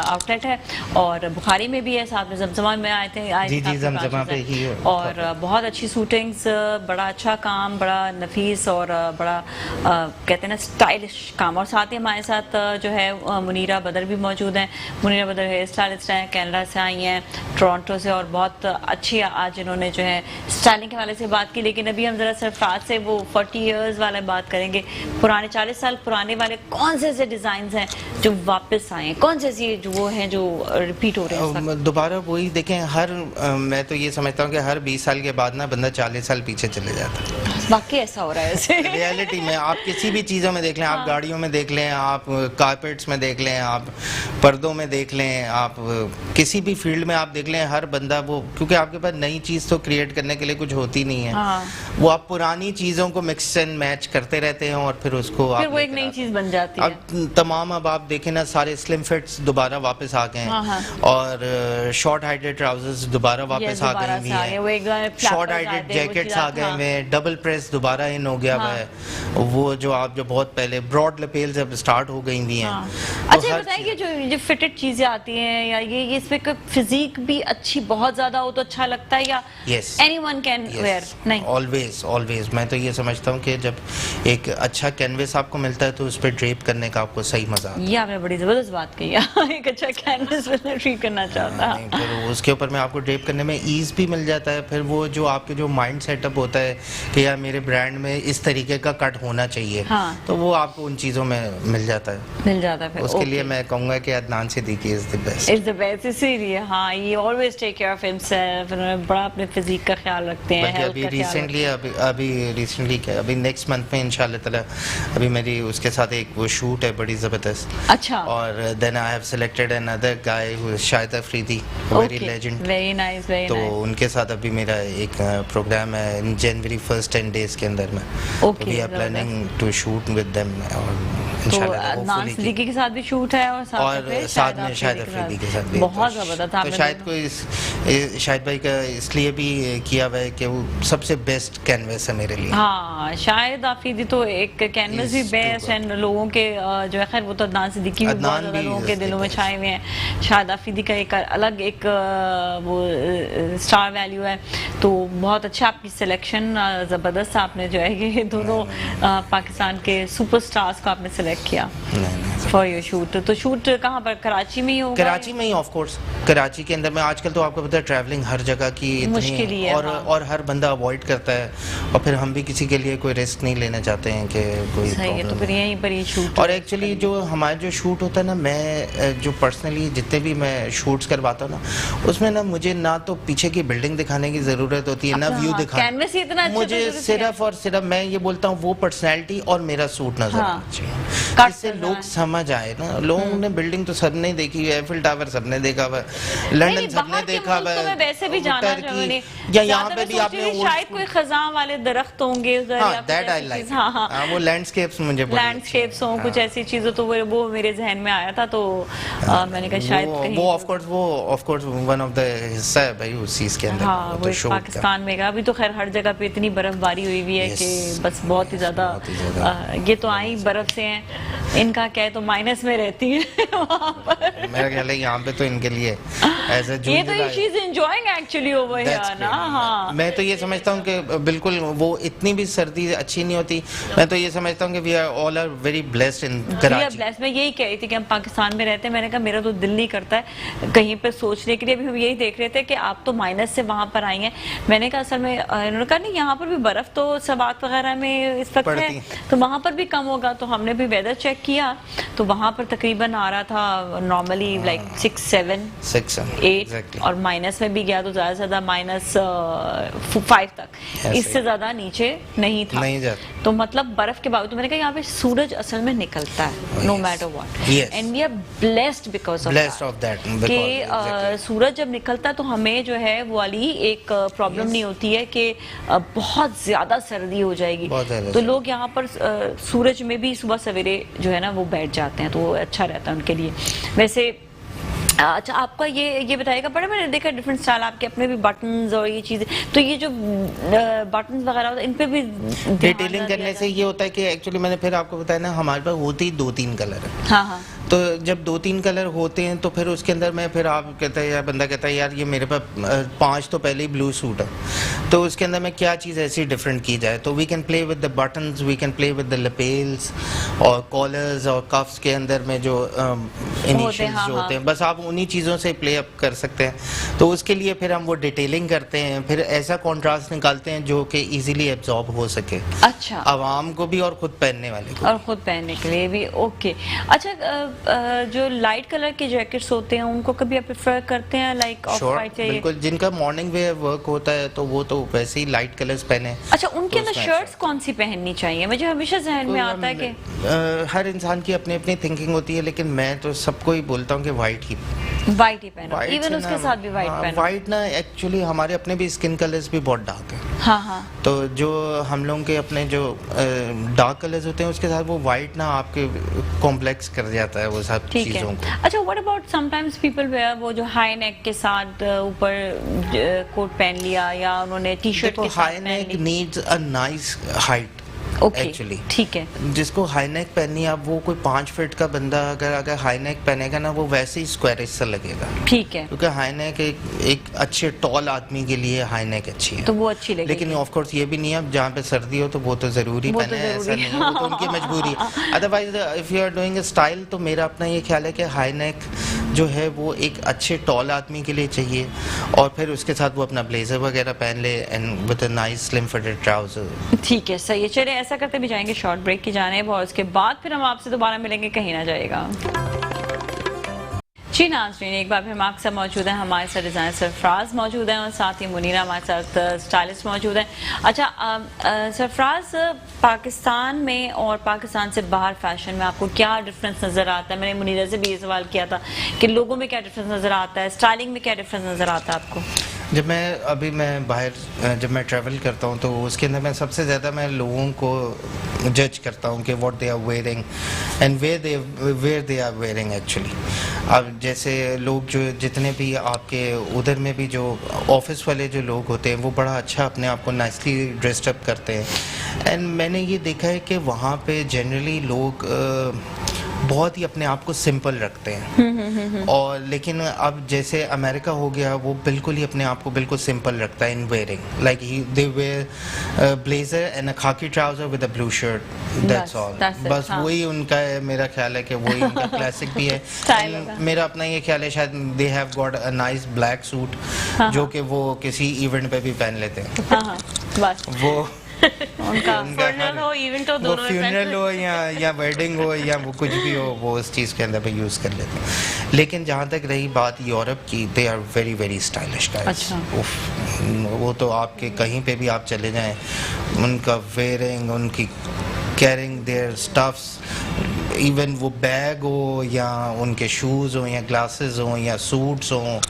آؤٹ لیٹ ہے, اور بخاری میں بھی ہے, ساتھ میں زمزمہ میں آئے تھے. جی زمزمہ پہ ہی ہے, اور بہت اچھی شوٹنگز, بڑا اچھا کام, بڑا نفیس اور بڑا کہتے ہیں نا اسٹائلش کام. اور ساتھ ہی ہمارے ساتھ جو ہے منیرہ بدر بھی موجود ہیں. منیرہ بدر ہیئر اسٹائلسٹ ہیں, کینیڈا سے آئی ہیں, ٹورانٹو سے, اور بہت اچھی آج انہوں نے جو ہے اسٹائلنگ کے حوالے سے بات کی. لیکن ابھی ہم ذرا سرفراز سے وہ 40 ایئرز والے بات کریں گے. پرانے 40 سال پرانے والے کون سے ایسے ڈیزائنز ہیں جو واپس آئے ہیں, کون سے ایسی جو وہ ہیں جو ریپیٹ ہو رہے ہیں دوبارہ؟ وہی دیکھیں, میں تو یہ سمجھتا ہوں کہ ہر 20 سال کے بعد نا بندہ 40 سال پیچھے چلے جاتا ہے. واقعی ایسا ہو رہا ہے ایسے ریالٹی میں. آپ کسی بھی چیزوں میں دیکھ لیں, آپ گاڑیوں میں دیکھ لیں, آپ کارپیٹس میں دیکھ لیں, آپ پردوں میں دیکھ لیں, آپ کسی بھی فیلڈ میں آپ دیکھ لیں, ہر بندہ وہ, کیونکہ آپ کے پاس نئی چیز تو کریٹ کرنے کے لیے کچھ ہوتی نہیں ہے, وہ آپ پرانی چیزوں کو مکس اینڈ میچ کرتے رہتے ہیں, اور پھر اس کو وہ ایک نئی چیز بن جاتی ہے. اب تمام, اب آپ دیکھیں نا, سارے سلم فٹس دوبارہ واپس آ گئے ہیں, اور شارٹ ہائٹڈ ٹراؤزرز دوبارہ واپس آ گئے ہیں, شارٹ ہائٹڈ جیکٹس آ گئے ہیں, ڈبل پریس دوبارہ ان ہو گیا ہے, وہ جو آپ جو بہت پہلے براڈ لپیلز اب سٹارٹ ہو گئی بھی ہیں. اچھا بتائیں کہ جو فٹڈ چیزیں آتی ہیں, یا یہ اس پہ فزیک بھی اچھی بہت زیادہ ہو تو اچھا لگتا ہے, یا اینی ون کین ویئر؟ نہیں, آلویز میں تو یہ سمجھتا ہوں کہ جب ایک اچھا کینوس آپ کو ملتا ہے تو اس پہ ڈریپ کرنے کا آپ کو صحیح مزہ آتا ہے. یہ آپ نے بڑی زبردست بات کہی ہے, ایک اچھا کینوس میں ٹریٹ کرنا چاہتا ہے, پھر اس کے اوپر میں آپ کو ڈریپ کرنے میں ایز بھی مل جاتا ہے. پھر وہ جو آپ کے جو مائنڈ سیٹ اپ ہوتا ہے کہ یار میرے برانڈ میں اس طریقے کا کٹ ہونا چاہیے, تو وہ آپ کو ان چیزوں میں مل جاتا ہے. اس کے لیے میں کہوں گا کہ عدنان صدیقی از دی بیسٹ. اسی لیے ہاں, یہ always take care of himself, بڑا اپنے فزیک کا خیال رکھتے ہیں. ریسنٹلی ابھی نیکسٹ منتھ میں انشاءاللہ تعالی ابھی میری اس کے ساتھ ایک وہ شوٹ ہے بڑی زبردست. اچھا. اور then I have selected another guy who is Shahid Afridi, very legend. Very nice, very nice. تو ان کے ساتھ ابھی میرا ایک پروگرام ہے جنوری فرسٹ 10 days کے اندر میں. We are planning to shoot with them, تو عدنان صدیقی کے ساتھ بھی شوٹ ہے, اور ساتھ میں شاہد افریدی کے ساتھ بھی. بہت زبردست. تو شاید کو شاہد بھائی کا اس لیے بھی کیا ہوا ہے کہ وہ سب سے بیسٹ کینوس ہے میرے لیے. ہاں, شاہد افریدی تو ایک کینوس بھی بیسٹ ہے لوگوں کے جو ہے. خیر وہ تو عدنان صدیقی بھی بہت زیادہ لوگوں کے دلوں میں چھائے ہوئے ہیں. شاہد افریدی کا ایک الگ ایک وہ اسٹار ویلیو ہے. تو بہت اچھا آپ کی سلیکشن, زبردست. آپ نے جو ہے یہ دونوں پاکستان کے سپر اسٹارز کو آپ نے سلیکٹ کیا فار یور شوٹ. تو شوٹ کہاں پر, کراچی میں ہی ہوگا؟ کراچی میں ہی, آف کورس کراچی کے اندر میں. آج کل تو آپ کو پتہ ہے ٹریولنگ ہر جگہ کی مشکل ہی ہے, اور ہر بندہ اوائڈ کرتا ہے, اور پھر ہم بھی کسی کے لیے کوئی رسک نہیں لینا چاہتے ہیں کہ کوئی صحیح ہے. تو پھر یہیں پر ہی شوٹ. اور ایکچولی جو ہمارا جو شوٹ ہوتا ہے نا, میں جو پرسنلی جتنے بھی میں شوٹس کرواتا ہوں نا, اس میں نا مجھے نہ تو پیچھے کی بلڈنگ دکھانے کی ضرورت ہوتی ہے, نہ ویو دکھانے. مجھے صرف اور صرف میں یہ بولتا ہوں وہ پرسنالٹی اور میرا سوٹ نظر آنا چاہیے, جس سے لوگ سمجھ آئے نا. لوگوں نے بلڈنگ تو سب نے دیکھی ہے, ایفل ٹاور سب نے دیکھا ہوا ہے, لنڈن سب نے دیکھا ہوا ہے, ویسے بھی جانا چاہیے, یا یہاں پہ بھی آپ نے شاید کوئی خزاں والے درخت ہوں گے ادھر, وہ لینڈسکیپس, مجھے لینڈسکیپس ہوں, کچھ ایسی چیزیں, تو وہ میرے ذہن میں آیا تھا. تو میں نے کہا شاید وہ of course one of the حصہ ہے بھائی اس چیز کے اندر. ہاں, وہ پاکستان میں. ابھی تو خیر ہر جگہ پہ اتنی برف باری ہوئی ہوئی ہے کہ بس بہت ہی زیادہ. یہ تو آئی برف سے ہیں, ان کا کیا ہے تو مائنس میں رہتی ہے وہاں پر. میرا خیال ہے یہاں پہ تو ان کے لیے یہ تو she is enjoying actually over here نا. ہاں, میں تو یہ سمجھتا ہوں کہ بالکل وہ اتنی بھی سردی اچھی نہیں ہوتی. میں تو یہ سمجھتا ہوں کہ we are all are very blessed in Karachi. میں یہی کہہ رہی تھی کہ ہم پاکستان میں رہتے ہیں. میں نے کہا میرا تو دل نہیں کرتا ہے کہیں پہ سوچنے کے لیے. ابھی ہم یہی دیکھ رہے تھے کہ آپ تو مائنس سے وہاں پر آئی ہیں. میں نے کہا اصل میں انہوں نے کہا نہیں یہاں پر بھی برف تو سبات وغیرہ میں اس وقت ہے, تو وہاں پر بھی کم ہوگا. تو ہم نے بھی ویدر چیک کیا تو وہاں پر تقریباً آ رہا تھا نارملی لائک 6-7 8 اور مائنس میں بھی گیا تو زیادہ سے زیادہ -5 تک, اس سے زیادہ نیچے نہیں تھا. تو مطلب برف کے باوجود میں نے کہا یہاں پہ سورج اصل میں نکلتا ہے no matter what, and we are blessed because of that کہ سورج جب نکلتا ہے تو ہمیں جو ہے وہ والی ایک پرابلم نہیں ہوتی ہے کہ بہت زیادہ سردی ہو جائے گی. تو لوگ یہاں پر سورج میں بھی صبح سویرے جو ہے نا وہ بیٹھ جاتے ہیں, تو وہ اچھا رہتا ہے ان کے لیے. ویسے اچھا آپ کا یہ بتائیے گا, بڑے میں نے دیکھا ڈفرینٹ اسٹائل آپ کے اپنے بھی بٹنز اور یہ چیزیں, تو یہ جو بٹنز وغیرہ ہوتا ہے ان پہ بھی ڈیٹیلنگ کرنے سے یہ ہوتا ہے کہ ایکچولی میں نے پھر آپ کو بتایا نا ہمارے پاس ہوتی 2-3 کلر ہے. ہاں ہاں, تو جب 2-3 کلر ہوتے ہیں تو پھر اس کے اندر میں پھر آپ کہتا ہے یا بندہ کہتا ہے یار یہ میرے پاس 5 تو پہلے ہی بلو سوٹ ہے, تو اس کے اندر میں کیا چیز ایسی ڈفرینٹ کی جائے. تو we can play with the buttons, we can play with the lapels اور کالرز اور کفس کے اندر میں جو انیشلز جو ہوتے ہیں, بس آپ انہی چیزوں سے پلے اپ کر سکتے ہیں. تو اس کے لیے پھر ہم وہ ڈیٹیلنگ کرتے ہیں, پھر ایسا کانٹراسٹ نکالتے ہیں جو کہ ایزیلی ایبزارب ہو سکے اچھا عوام کو بھی اور خود پہننے والے کو, اور خود پہننے کے لیے بھی. اوکے اچھا, جو لائٹ کلر کے جیکٹس ہوتے ہیں ان کو کبھی آپ پریفر کرتے ہیں لائک آف وائٹ چاہیے؟ بالکل, جن کا مارننگ ویئر ورک ہوتا ہے تو وہ تو ویسے ہی لائٹ کلرز پہنے. اچھا, ان کے اندر شرٹس کون سی پہننی چاہیے؟ مجھے ہمیشہ ذہن میں آتا ہے کہ ہر انسان کی اپنی اپنی تھنکنگ ہوتی ہے, لیکن میں تو سب کو ہی بولتا ہوں کہ وائٹ ہی پہنو, ایون اس کے ساتھ بھی وائٹ پہنو. وائٹ نا ایکچولی ہمارے اپنے بھی اسکن کلرز بھی بہت ڈارک ہیں. ہاں ہاں, تو جو ہم لوگوں کے اپنے جو ڈارک کلرز ہوتے ہیں اس کے ساتھ وہ وائٹ نا آپ کے کمپلیکس کر جاتا ہے وہ سب چیزوں کو. اچھا, what about some times people where وہ جو ہائی نیک کے ساتھ اوپر کوٹ پہن لیا یا انہوں نے ٹی شرٹ کے ساتھ high neck needs a nice height actually. ٹھیک ہے, جس کو ہائی نیک پہننی ہے, اب وہ کوئی 5 فٹ کا بندہ اگر ہائی نیک پہنے گا نا وہ ویسے ہی اسکوائرش سا لگے گا. ٹھیک ہے, کیونکہ ہائی نیک ایک اچھے ٹال آدمی کے لیے ہائی نیک اچھی ہے, تو وہ اچھی لگے. لیکن آف کورس یہ بھی نہیں ہے اب جہاں پہ سردی ہو تو وہ تو ضروری پہنے, ایسا نہیں ہے, وہ تو ان کی مجبوری ہے. Otherwise if you are doing a style, تو میرا اپنا یہ خیال ہے کہ ہائی نیک جو ہے وہ ایک اچھے ٹال آدمی کے لیے چاہیے, اور پھر اس کے ساتھ وہ اپنا بلیزر وغیرہ پہن لے اینڈ وتھ اے نائس سلم فٹڈ ٹراؤزر. ٹھیک ہے, صحیح ہے. چلے ایسا کرتے بھی جائیں گے شارٹ بریک کی جانب, اور اس کے بعد پھر ہم آپ سے دوبارہ ملیں گے, کہیں نہ جائے گا. جی ناظرین, ایک بار پھر ہم آپ کے ساتھ موجود ہیں, ہمارے ساتھ ڈیزائنر سرفراز موجود ہیں اور ساتھ ہی منیرہ ہمارے ساتھ اسٹائلسٹ موجود ہیں. اچھا سرفراز, پاکستان میں اور پاکستان سے باہر فیشن میں آپ کو کیا ڈفرینس نظر آتا ہے؟ میں نے منیرہ سے بھی یہ سوال کیا تھا کہ لوگوں میں کیا ڈفرینس نظر آتا ہے, اسٹائلنگ میں کیا ڈفرینس نظر آتا ہے آپ کو؟ جب میں باہر جب میں ٹریول کرتا ہوں تو اس کے اندر میں سب سے زیادہ میں لوگوں کو جج کرتا ہوں کہ what they are wearing and where they are wearing actually. اب جیسے لوگ جو جتنے بھی آپ کے ادھر میں بھی جو آفس والے جو لوگ ہوتے ہیں وہ بڑا اچھا اپنے آپ کو نائسلی ڈریسڈ اپ کرتے ہیں, اینڈ میں نے یہ دیکھا ہے کہ وہاں پہ جنرلی لوگ بہت ہی اپنے آپ کو سمپل رکھتے ہیں, اور لیکن اب جیسے امریکہ ہو گیا وہ بالکل ہی اپنے آپ کو بالکل سمپل رکھتا ہے in wearing, like they wear blazer and a khaki trouser with a blue shirt, that's all. بس وہی ان کا ہے, میرا خیال ہے کہ وہی ان کا کلاسک بھی ہے. میرا اپنا یہ خیال ہے شاید they have got a nice black suit جو کہ وہ کسی ایونٹ پہ بھی پہن لیتے ہیں. وہ فیونرل ہو یا ویڈنگ ہو یا وہ کچھ بھی ہو, وہ اس چیز کے اندر پہ یوز کر لیتے ہیں. لیکن جہاں تک رہی بات یورپ کی, they are very very stylish guys. وہ تو آپ کے کہیں پہ بھی آپ چلے جائیں, ان کا ویئرنگ, ان کی کیرنگ دیئر اسٹفس, ایون وہ بیگ ہو یا ان کے شوز ہوں یا گلاسز ہوں یا سوٹس ہوں,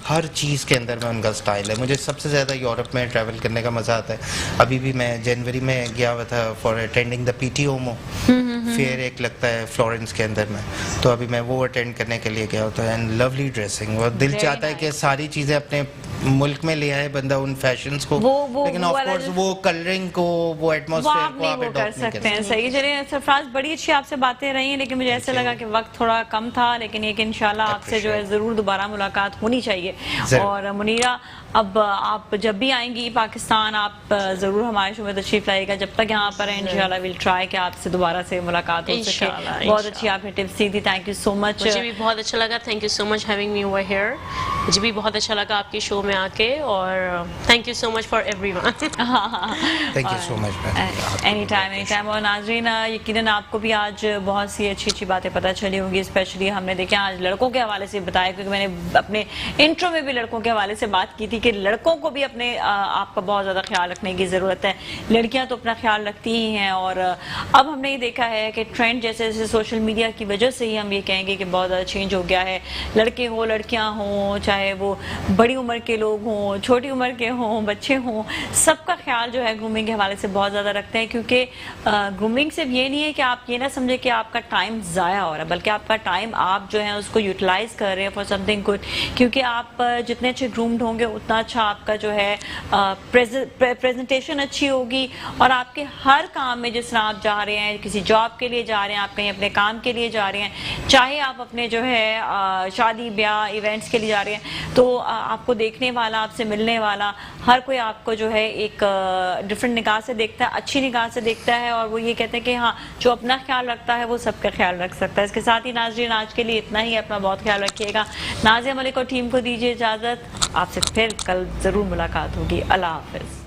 ہر چیز کے اندر میں ان کا سٹائل ہے. مجھے سب سے زیادہ یورپ میں ٹریول کرنے کا مزہ آتا ہے. ابھی بھی میں جنوری میں گیا ہوا تھا for attending the P T اومو فیئر, ایک لگتا ہے فلورنس کے اندر میں, تو ابھی میں وہ اٹینڈ کرنے کے لیے گیا ہوتا ہے. اینڈ لولی ڈریسنگ, وہ دل چاہتا ہے کہ ساری چیزیں اپنے ملک میں لے آئے بندہ ان فیشنز کو, لیکن آف کورس وہ کلرنگ کو, وہ ایٹماسفیئر کو آپ اڈاپٹ نہیں کر سکتے. صحیح. چلیے سرفراز, بڑی اچھی آپ سے باتیں رہی ہیں, لیکن مجھے ایسا لگا کہ وقت تھوڑا کم تھا, لیکن یہ کہ انشاءاللہ آپ سے جو ہے ضرور دوبارہ ملاقات ہونی چاہیے. اور منیرہ, اب آپ جب بھی آئیں گی پاکستان آپ ضرور ہمارے شو میں تشریف لائے گا. جب تک یہاں پر ہیں انشاءاللہ ویل ٹرائی کہ آپ سے دوبارہ سے ملاقات ہو سکے. بہت اچھی آپ نے ٹپس دی تھی. تھینک یو سو مچ. مجھے بھی بہت اچھا لگا. Thank you so much having me over here. مجھے بھی بہت اچھا لگا آپ کے شو میں آ کے, اور thank you so much for every one. Thank you so much. Any time. اور ناظرین یقیناً آپ کو بھی آج بہت سی اچھی باتیں پتہ چلی ہوں گی. اسپیشلی ہم نے دیکھا آج لڑکوں کے حوالے سے بتایا, کیونکہ میں نے اپنے انٹرو میں بھی لڑکوں کے حوالے سے بات کی تھی کہ لڑکوں کو بھی اپنے آپ کا بہت زیادہ خیال رکھنے کی ضرورت ہے. لڑکیاں تو اپنا خیال رکھتی ہی ہیں, اور اب ہم نے یہ دیکھا ہے کہ ٹرینڈ جیسے جیسے سوشل میڈیا کی وجہ سے ہی ہم یہ کہیں گے کہ بہت زیادہ چینج ہو گیا ہے. لڑکے ہوں لڑکیاں ہوں, چاہے وہ بڑی عمر کے لوگ ہوں, چھوٹی عمر کے ہوں, بچے ہوں, سب کا خیال جو ہے گرومنگ کے حوالے سے بہت زیادہ رکھتے ہیں. کیونکہ گرومنگ صرف یہ نہیں ہے کہ آپ یہ نہ سمجھے کہ آپ کا ٹائم ضائع ہو رہا ہے, بلکہ آپ کا ٹائم آپ جو ہے اس کو یوٹیلائز کر رہے ہیں فار سم تھنگ گڈ. کیونکہ آپ جتنے اچھے گرومڈ ہوں گے اتنا اچھا آپ کا جو ہے پریزنٹیشن اچھی ہوگی, اور آپ کے ہر کام میں جس طرح آپ جا رہے ہیں, کسی جاب کے لیے جا رہے ہیں, آپ کہیں اپنے کام کے لیے جا رہے ہیں, چاہے آپ اپنے جو ہے شادی بیاہ ایونٹس کے لیے جا رہے ہیں, تو آپ کو دیکھنے والا, آپ سے ملنے والا ہر کوئی آپ کو جو ہے ایک ڈفرینٹ نگاہ سے دیکھتا ہے, اچھی نگاہ سے دیکھتا ہے, اور وہ یہ کہتے ہیں کہ ہاں جو اپنا خیال رکھتا ہے وہ سب کا خیال رکھ سکتا ہے. اس کے ساتھ ہی ناظرین آج کے لیے اتنا ہی. اپنا بہت خیال رکھیے گا. نازیہ ملک اور ٹیم کو دیجیے اجازت. آپ سے پھر کل ضرور ملاقات ہوگی. اللہ حافظ.